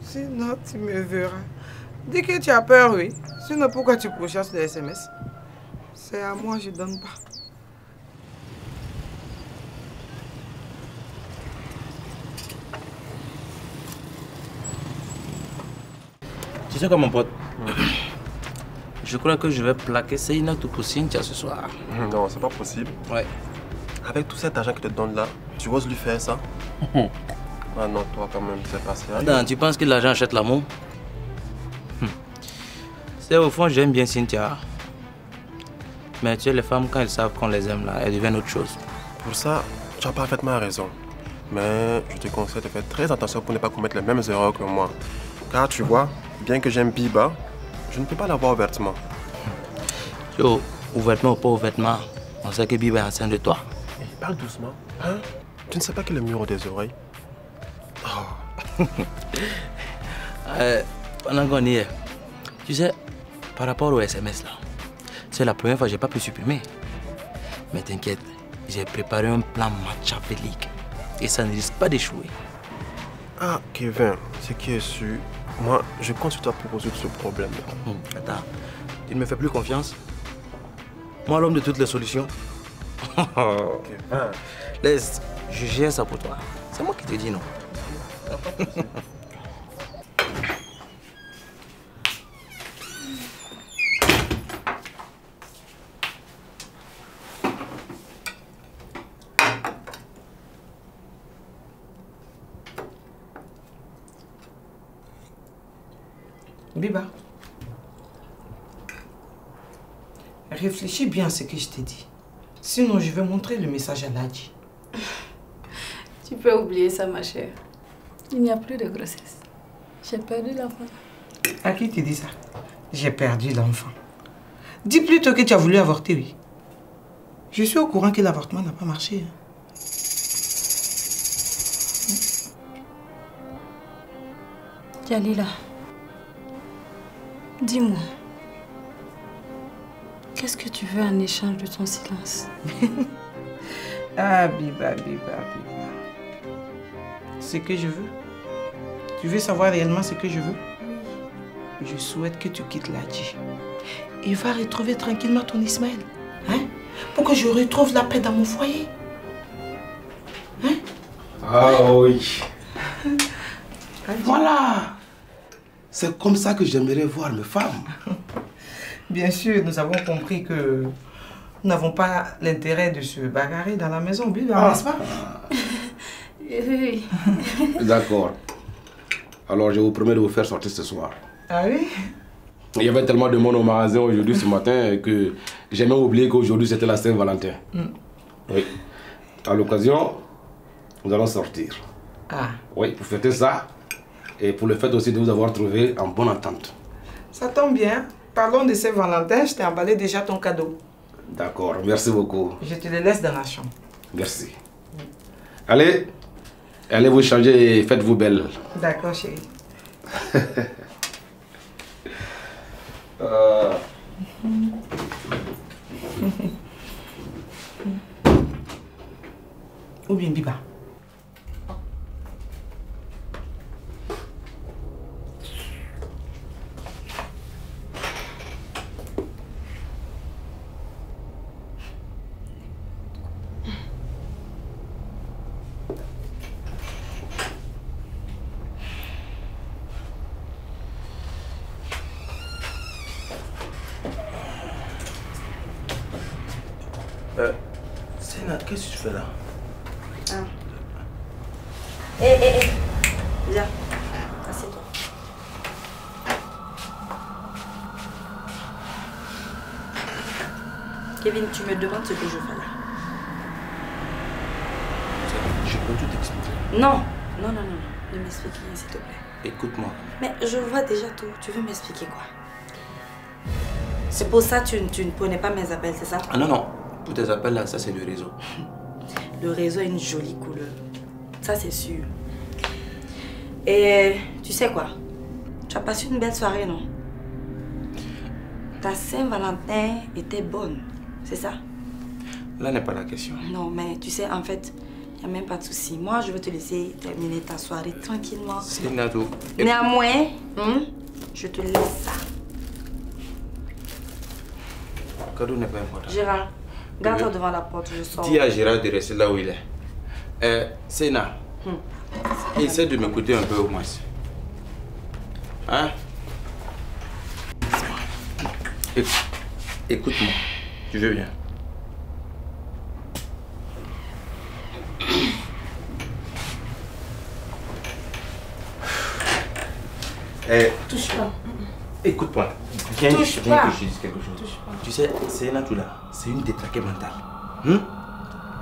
Sinon, tu me verras. Dis que tu as peur, oui. Sinon, pourquoi tu pourchasses les SMS? C'est à moi, je ne donne pas. Tu sais quoi, mon pote? Je crois que je vais plaquer Seina tout pour Cynthia ce soir. Non, c'est pas possible. Ouais. Avec tout cet argent qu'il te donne là, tu oses lui faire ça? Ah non, toi quand même, c'est pas sérieux. Attends, tu penses que l'argent achète l'amour? C'est au fond, j'aime bien Cynthia. Mais tu sais, les femmes, quand elles savent qu'on les aime là, elles deviennent autre chose. Pour ça, tu as parfaitement raison. Mais je te conseille de faire très attention pour ne pas commettre les mêmes erreurs que moi. Car tu vois, bien que j'aime Biba, je ne peux pas la voir ouvertement. Yo, ouvertement ou pas ouvertement, on sait que Biba est enceinte de toi. Hey, parle doucement, hein? Tu ne sais pas qu'il est le mur des oreilles? Oh. Pendant qu'on y est, tu sais, par rapport au SMS là, c'est la première fois que j'ai pas pu supprimer. Mais t'inquiète, j'ai préparé un plan machiavélique et ça ne risque pas d'échouer. Ah, Kevin, ce qui est sûr, moi, je compte sur toi pour résoudre ce problème. Attends, tu ne me fais plus confiance? Moi, l'homme de toutes les solutions. Laisse, je gère ça pour toi. C'est moi qui te dis non. Biba, réfléchis bien à ce que je t'ai dit. Sinon, je vais montrer le message à Ladji. Tu peux oublier ça, ma chère. Il n'y a plus de grossesse. J'ai perdu l'enfant. À qui tu dis ça? J'ai perdu l'enfant. Dis plutôt que tu as voulu avorter, oui. Je suis au courant que l'avortement n'a pas marché. Jalila, dis-moi, qu'est-ce que tu veux en échange de ton silence? Ah, Biba, Biba, Biba. Ce que je veux? Tu veux savoir réellement ce que je veux? Je souhaite que tu quittes Ladji. Et va retrouver tranquillement ton Ismaël. Hein? Pour que je retrouve la paix dans mon foyer. Hein? Ah oui. Voilà. C'est comme ça que j'aimerais voir mes femmes. Bien sûr, nous avons compris que nous n'avons pas l'intérêt de se bagarrer dans la maison, Biba, n'est-ce pas? Oui. D'accord. Alors je vous promets de vous faire sortir ce soir. Ah oui? Il y avait tellement de monde au magasin aujourd'hui ce matin que j'ai même oublié qu'aujourd'hui c'était la Saint-Valentin. Oui. À l'occasion, nous allons sortir. Ah. Oui, pour fêter ça et pour le fait aussi de vous avoir trouvé en bonne entente. Ça tombe bien. Parlons de Saint-Valentin, je t'ai emballé déjà ton cadeau. D'accord, merci beaucoup. Je te le laisse dans la chambre. Merci. Allez, allez vous changer et faites-vous belle. D'accord, chérie. Ou bien Biba. Sénat, qu'est-ce que tu fais là? Ah. Hé, viens, assieds-toi. Kevin, tu me demandes ce que je fais là. Je peux tout expliquer. Non, non, non, non, non. Ne m'explique rien, s'il te plaît. Écoute-moi. Mais je vois déjà tout. Tu veux m'expliquer quoi? C'est pour ça que tu ne prenais pas mes appels, c'est ça? Ah non, non. Pour tes appels là, ça c'est le réseau. Le réseau a une jolie couleur. Ça, c'est sûr. Et tu sais quoi? Tu as passé une belle soirée, non? Ta Saint-Valentin était bonne, c'est ça? Là n'est pas la question. Non, mais tu sais, en fait, il n'y a même pas de souci. Moi, je veux te laisser terminer ta soirée tranquillement. C'est Nato. Néanmoins, je te laisse ça. Cadeau n'est pas important. Gérard, garde-toi devant la porte, je sors. Dis à Gérard de rester là où il est. Sénat, essaie de m'écouter un peu au moins. Hein? Écoute-moi, tu veux bien? Touche pas. Écoute-moi, viens que je Touche pas. dise quelque chose. Tu sais, c'est là tout là, c'est une détraquée mentale.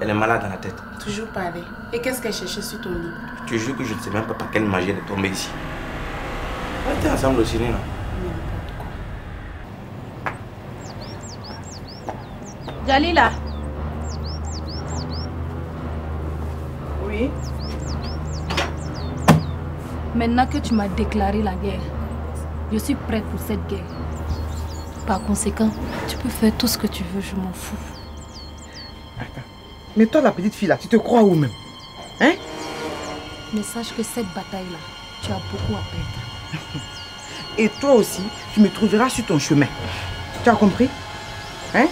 Elle est malade dans la tête. Toujours parler. Et qu'est-ce qu'elle cherchait sur ton lit? Je te jure que je ne sais même pas par quelle magie elle est tombée ici. On était ensemble au ciné, non? Jalila. Oui. Maintenant que tu m'as déclaré la guerre, je suis prête pour cette guerre. Par conséquent, tu peux faire tout ce que tu veux, je m'en fous. Attends. Mais toi, la petite fille là, tu te crois où même? Hein? Mais sache que cette bataille-là, tu as beaucoup à perdre. Et toi aussi, tu me trouveras sur ton chemin. Tu as compris? Hein?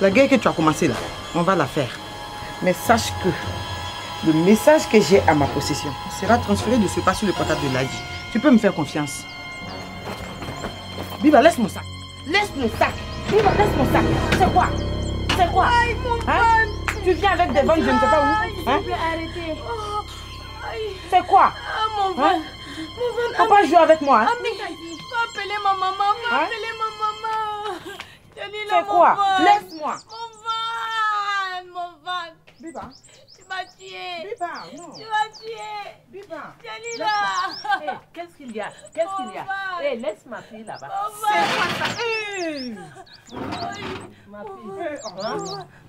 La guerre que tu as commencée là, on va la faire. Mais sache que le message que j'ai à ma possession sera transféré de ce pas sur le portable de Ladi. Tu peux me faire confiance. Biba, laisse mon sac. Laisse mon sac. Biba, laisse mon sac. C'est quoi? C'est quoi? Aïe, mon hein? Tu viens avec des vannes, je ne sais pas où. Hein? Arrêtez. C'est quoi? Mon van. Hein? Mon van. Faut pas jouer avec moi. Hein? Va appeler ma maman. Va appeler ma maman. C'est quoi? Laisse-moi. Mon van. Biba. Tu m'as tué. Biba, non. Tu m'as tué. Biba. Jalila. Hey, qu'est-ce qu'il y a? Qu'est-ce qu'il y a? Hey, laisse ma fille là-bas. C'est Ma fille.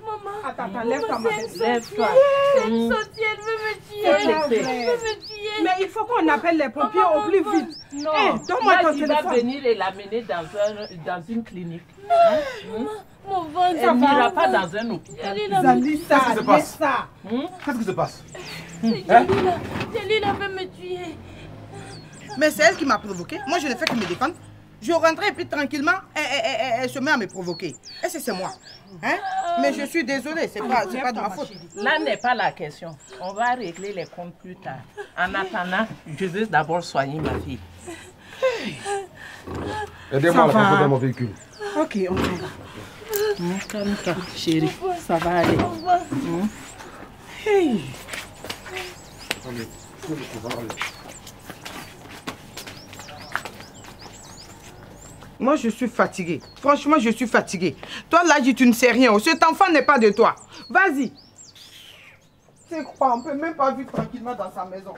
Maman. Attends, lève-toi, ma belle. Lève-toi. Elle veut me tuer. Mais il faut qu'on appelle les pompiers au plus vite. Non, donne-moi ton il va téléphone. venir et l'amener dans une clinique. Mon ventre, Elle n'ira pas dans un hôpital. Zalissa, Qu'est-ce qui se passe? Qu'est-ce qui se passe? Jalila veut me tuer. Mais c'est elle qui m'a provoqué. Moi, je ne fais que me défendre. Je rentrais et puis tranquillement, elle se met à me provoquer. Et c'est moi. Hein? Mais je suis désolée, c'est pas de ma faute. Là n'est pas la question. On va régler les comptes plus tard. En attendant, je veux d'abord soigner ma fille. Aidez-moi à la porter dans mon véhicule. Ok, on va. Calme-toi, chérie. Ça va aller. Hey. Moi, je suis fatiguée. Franchement, je suis fatiguée. Toi, là, tu ne sais rien. Cet enfant n'est pas de toi. Vas-y. C'est quoi? On ne peut même pas vivre tranquillement dans sa maison.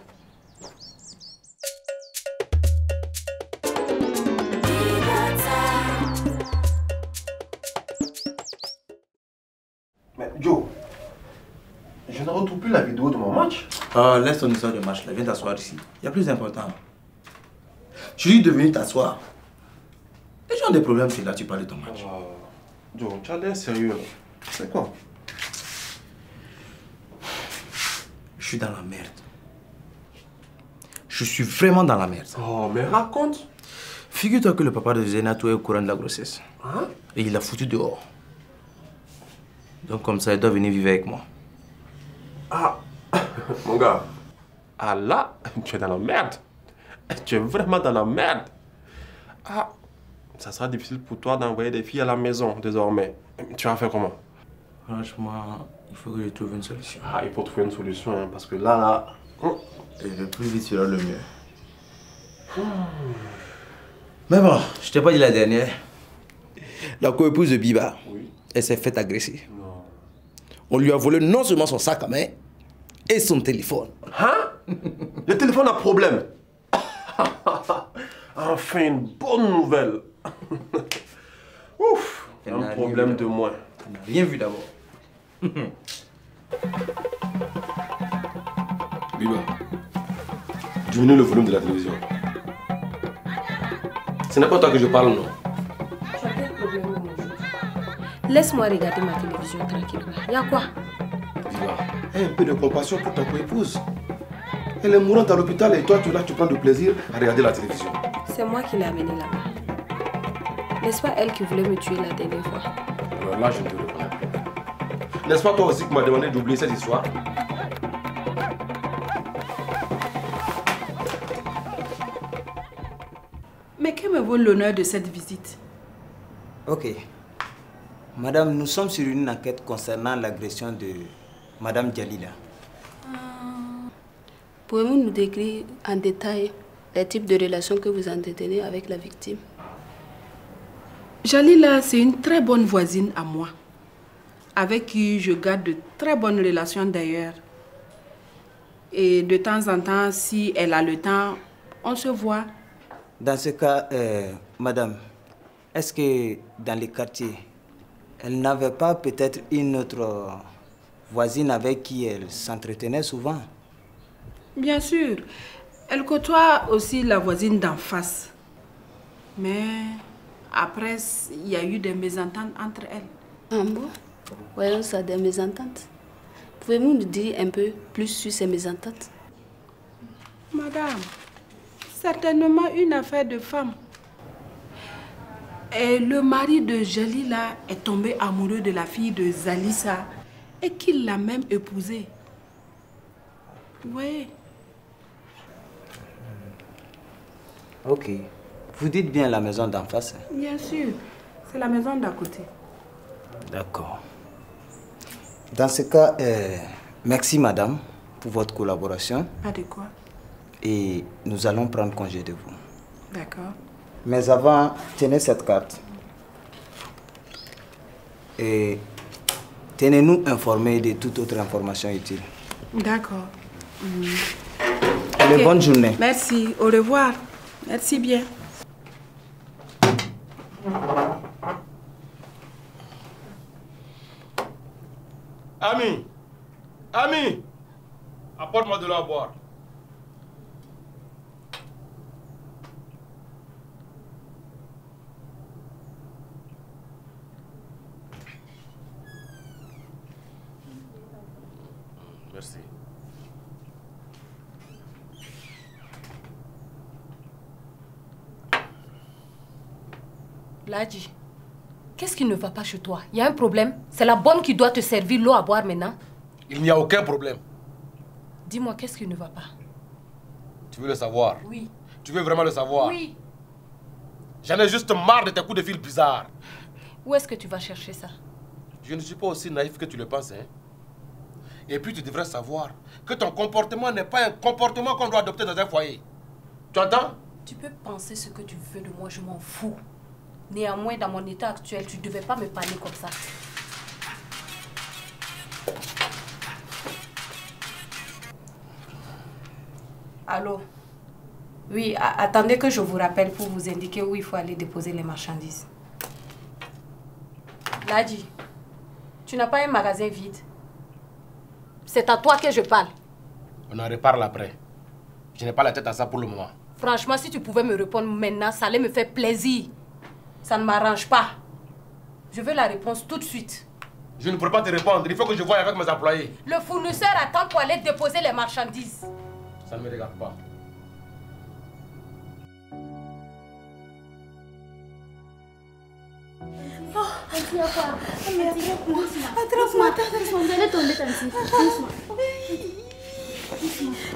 Mais Joe, je ne retrouve plus la vidéo de mon match. Ah, laisse ton histoire de match là. Viens t'asseoir ici. Il y a plus important. Je suis devenu t'asseoir. Les gens ont des problèmes si là tu parles de ton match. Joe, tu as l'air sérieux là. C'est quoi? Je suis dans la merde. Je suis vraiment dans la merde. Oh, mais raconte. Figure-toi que le papa de Zenato est au courant de la grossesse. Hein? Et il l'a foutu dehors. Donc comme ça, il doit venir vivre avec moi. Ah, mon gars. Ah là, tu es dans la merde. Tu es vraiment dans la merde. Ah, ça sera difficile pour toi d'envoyer des filles à la maison désormais. Tu vas faire comment? Franchement, il faut que je trouve une solution. Ah, il faut trouver une solution, hein, parce que là... Et le plus vite sera le mieux. Mais bon, je t'ai pas dit la dernière. La co-épouse de Biba, elle s'est faite agresser. Non. On lui a volé non seulement son sac à main, et son téléphone. Hein? Le téléphone a problème. Enfin, une bonne nouvelle. Ouf, un problème de moins. Elle n'a rien vu d'abord. Biba, diminue le volume de la télévision. Ce n'est pas toi que je parle, non? Tu as quel problème aujourd'hui? Laisse-moi regarder ma télévision tranquillement. Y'a quoi? Biba, aie un peu de compassion pour ta co-épouse. Elle est mourante à l'hôpital et toi, tu es là, tu prends du plaisir à regarder la télévision. C'est moi qui l'ai amenée là-bas. N'est-ce pas elle qui voulait me tuer la dernière fois? Alors là, je ne te reconnais plus. N'est-ce pas toi aussi qui m'as demandé d'oublier cette histoire? Mais que me vaut l'honneur de cette visite? Ok. Madame, nous sommes sur une enquête concernant l'agression de Madame Jalila. Pouvez-vous nous décrire en détail les types de relations que vous entretenez avec la victime? Jalila, c'est une très bonne voisine à moi, avec qui je garde de très bonnes relations d'ailleurs. Et de temps en temps, si elle a le temps, on se voit. Dans ce cas, madame, est-ce que dans les quartiers, elle n'avait pas peut-être une autre voisine avec qui elle s'entretenait souvent? Bien sûr. Elle côtoie aussi la voisine d'en face. Mais après, il y a eu des mésententes entre elles. Ah bon? Voyons ça, des mésententes. Pouvez-vous nous dire un peu plus sur ces mésententes? Madame, certainement une affaire de femme. Et le mari de Jalila est tombé amoureux de la fille de Zalissa et qu'il l'a même épousée. Vous voyez? Ok. Vous dites bien la maison d'en face? Bien sûr. C'est la maison d'à côté. D'accord. Dans ce cas, merci madame pour votre collaboration. Pas de quoi. Et nous allons prendre congé de vous. D'accord. Mais avant, tenez cette carte. Et tenez-nous informés de toute autre information utile. D'accord. Allez, Ok. bonne journée. Merci. Au revoir. Merci bien. Ami, Ami, apporte-moi de l'eau à boire. Merci. Ladji, qu'est-ce qui ne va pas chez toi? Il y a un problème? C'est la bonne qui doit te servir l'eau à boire maintenant? Il n'y a aucun problème. Dis-moi, qu'est-ce qui ne va pas? Tu veux le savoir? Oui. Tu veux vraiment le savoir? Oui. J'en ai juste marre de tes coups de fil bizarres. Où est-ce que tu vas chercher ça? Je ne suis pas aussi naïf que tu le penses, hein. Et puis tu devrais savoir que ton comportement n'est pas un comportement qu'on doit adopter dans un foyer. Tu entends? Tu peux penser ce que tu veux de moi, je m'en fous. Néanmoins, dans mon état actuel, tu ne devais pas me parler comme ça. Allô? Oui, attendez que je vous rappelle pour vous indiquer où il faut aller déposer les marchandises. Ladji, tu n'as pas un magasin vide? C'est à toi que je parle. On en reparle après. Je n'ai pas la tête à ça pour le moment. Franchement, si tu pouvais me répondre maintenant, ça allait me faire plaisir. Ça ne m'arrange pas. Je veux la réponse tout de suite. Je ne pourrais pas te répondre. Il faut que je voie avec mes employés. Le fournisseur attend pour aller déposer les marchandises. Ça ne me regarde pas. Oh, attrape-moi, attrape-moi. Vous allez tomber, Tanti.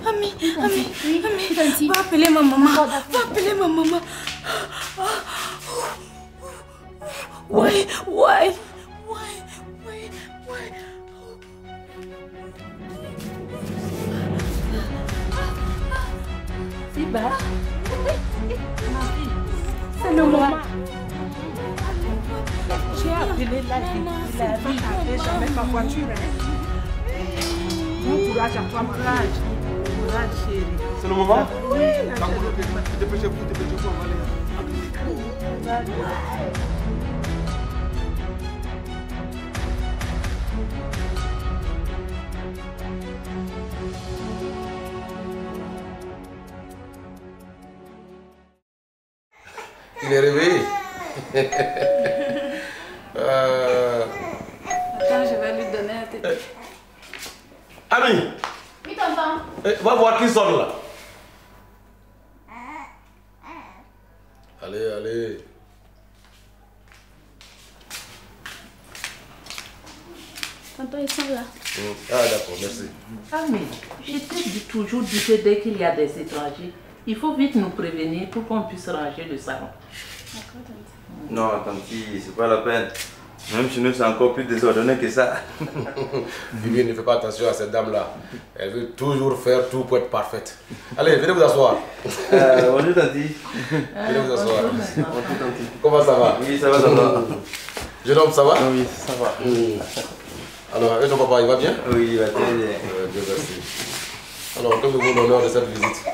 Ami, va appeler ma maman. Va appeler ma maman. Ouais. Siba, C'est le moment. J'ai appelé la vie. Il n'avait jamais ma voiture. Bon courage à toi, courage. Courage, chérie. C'est le moment? Oui, Dépêchez-vous, on va aller. Il est réveillé. Attends, je vais lui donner un tété. Ami, Oui, tonton. va voir qui sonne là. Allez. Tonton, ils sont là. Ah d'accord, merci. Ami, je te dis toujours que dès qu'il y a des étrangers, il faut vite nous prévenir pour qu'on puisse ranger le salon. Non, Tanti, c'est pas la peine. Même chez nous, c'est encore plus désordonné que ça. Bibi ne fait pas attention à cette dame-là. Elle veut toujours faire tout pour être parfaite. Allez, venez vous asseoir. Bonjour, Tanti. Venez vous asseoir. Comment ça va? Oui, ça va, ça va. Jeune homme, ça va? Oui, ça va. Alors, et ton papa, il va bien? Oui, il va très bien. Dieu merci. Alors, que vous l'honneur de cette visite?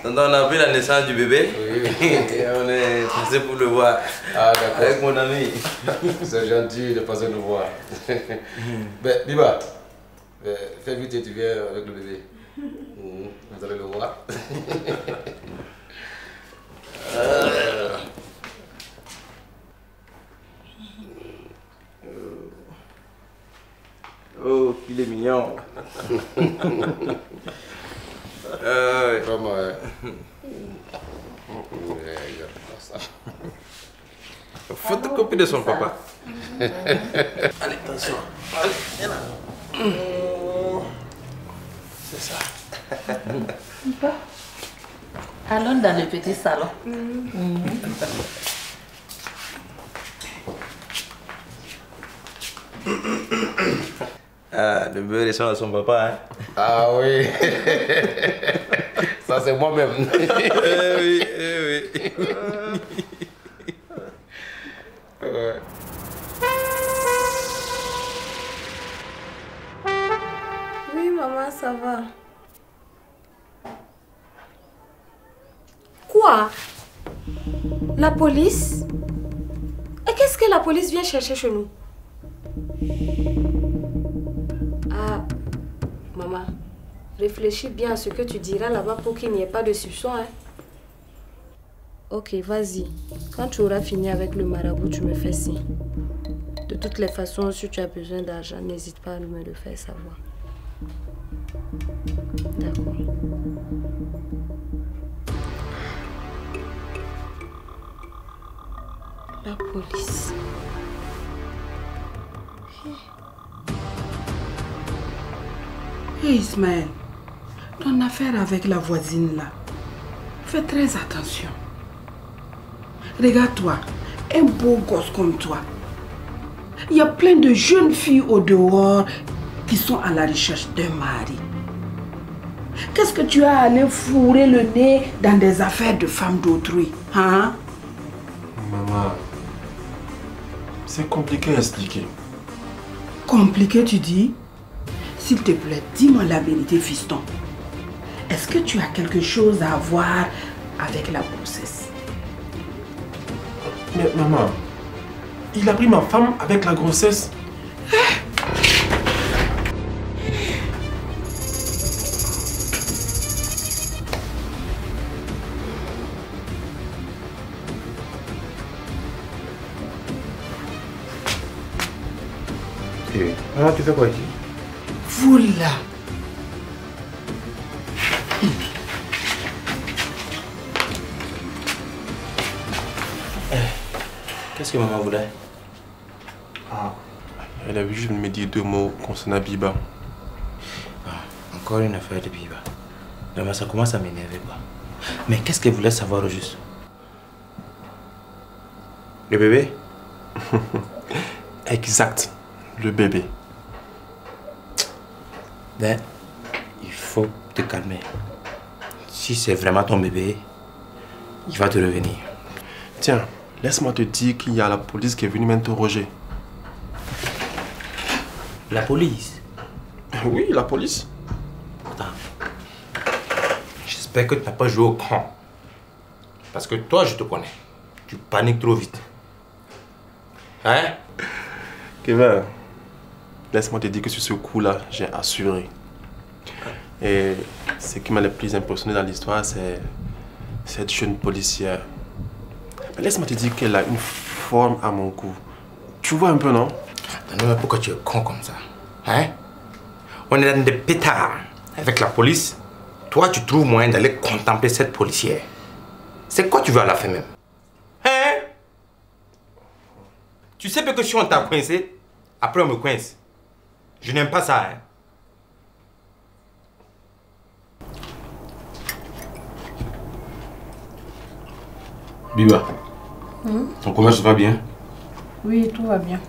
On a vu la naissance du bébé. Oui. Et on est passé pour le voir. Ah, d'accord. Avec mon ami. C'est gentil de passer nous voir. Ben, Biba, fais vite et tu viens avec le bébé. Vous allez le voir. Oh, il est mignon. Vraiment, photocopie de son papa. Allez, attention. Allez, viens là. C'est ça. Allons dans le petit salon. Ah, le bébé ressemble à son papa, hein? Ah oui. Ça, c'est moi-même. Oui. Ouais. Oui, maman, ça va. Quoi? La police? Et qu'est-ce que la police vient chercher chez nous? Ah, maman, réfléchis bien à ce que tu diras là-bas pour qu'il n'y ait pas de soupçon, hein? Ok, vas-y. Quand tu auras fini avec le marabout, tu me fais signe. De toutes les façons, si tu as besoin d'argent, n'hésite pas à me le faire savoir. D'accord. La police. Hé Ismaël, ton affaire avec la voisine là, fais très attention. Regarde-toi, un beau gosse comme toi. Il y a plein de jeunes filles au dehors qui sont à la recherche d'un mari. Qu'est-ce que tu as à aller fourrer le nez dans des affaires de femmes d'autrui, hein? Maman, c'est compliqué à expliquer. Compliqué, tu dis? S'il te plaît, dis-moi la vérité, fiston. Est-ce que tu as quelque chose à voir avec la grossesse? Mais maman, il a pris ma femme avec la grossesse. Ah, tu fais quoi ici? Voilà. Qu'est-ce que maman voulait? Ah, elle a juste me dire 2 mots concernant Biba. Encore une affaire de Biba. Non, mais ça commence à m'énerver, quoi. Mais qu'est-ce qu'elle voulait savoir au juste? Le bébé? Exact, le bébé. Ben, il faut te calmer. Si c'est vraiment ton bébé, il va te revenir. Tiens, laisse-moi te dire qu'il y a la police qui est venue m'interroger. La police? Oui, la police. Attends. J'espère que tu n'as pas joué au camp. Parce que toi, je te connais. Tu paniques trop vite. Hein? Kevin, laisse-moi te dire que sur ce coup-là, j'ai assuré. Et ce qui m'a le plus impressionné dans l'histoire, c'est cette jeune policière. Mais laisse-moi te dire qu'elle a une forme à mon goût. Tu vois un peu, non? Non, mais pourquoi tu es con comme ça? Hein? On est dans des pétards avec la police. Toi, tu trouves moyen d'aller contempler cette policière. C'est quoi tu veux à la fin même? Hein? Tu sais que si on t'a coincé, après on me coince. Je n'aime pas ça, hein? Biba, ton commerce va bien? Oui, tout va bien.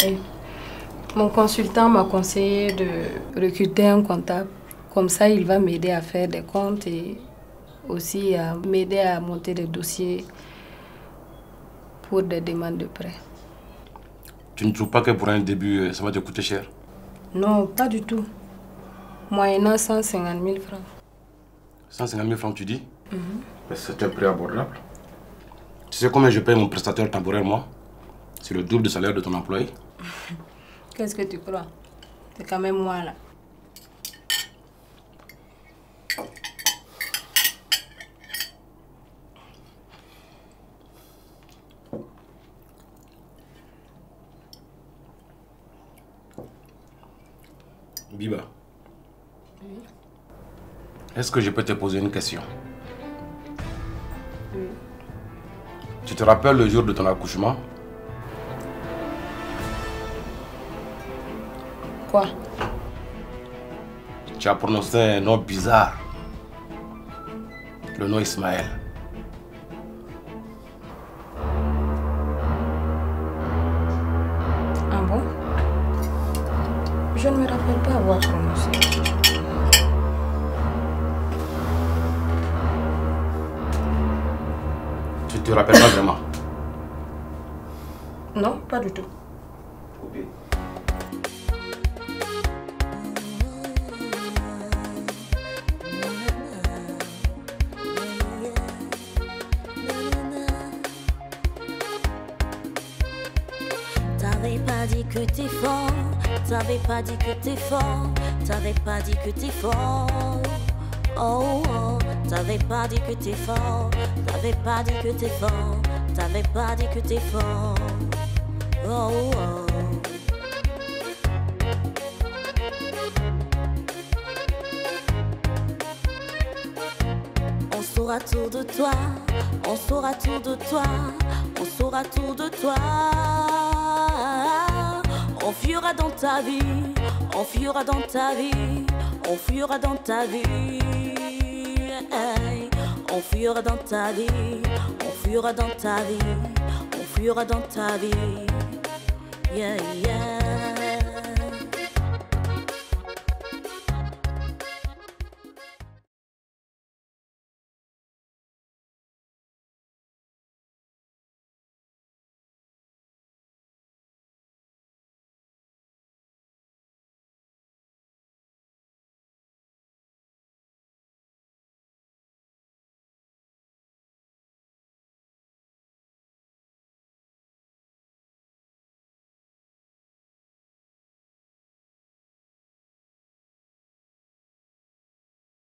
Et mon consultant m'a conseillé de recruter un comptable. Comme ça, il va m'aider à faire des comptes et aussi à m'aider à monter des dossiers pour des demandes de prêt. Tu ne trouves pas que pour un début, ça va te coûter cher? Non, pas du tout. Moyennant 150 000 francs. 150 000 francs, tu dis? Mais c'est un prix abordable. Tu sais combien je paye mon prestataire temporaire, moi? C'est le double du salaire de ton employé. Qu'est-ce que tu crois? C'est quand même moi, là. Biba. Est-ce que je peux te poser une question? Oui. Tu te rappelles le jour de ton accouchement? Quoi? Tu as prononcé un nom bizarre. Le nom Ismaël. Ah bon? Je ne me rappelle pas avoir prononcé. Tu te rappelles pas vraiment? Non, pas du tout. T'avais pas dit que t'es fort, t'avais pas dit que t'es fort, t'avais pas dit que t'es fort. Oh, oh, t'avais pas dit que t'es fort, t'avais pas dit que t'es fort, t'avais pas dit que t'es fort. Oh, oh. On saura tout de toi, on saura tout de toi, on saura tout de toi. On fuira dans ta vie, on fuira dans ta vie, on fuira dans ta vie. Hey. On fuira dans ta vie, on fuira dans ta vie, on fuira dans ta vie. Yeah, yeah.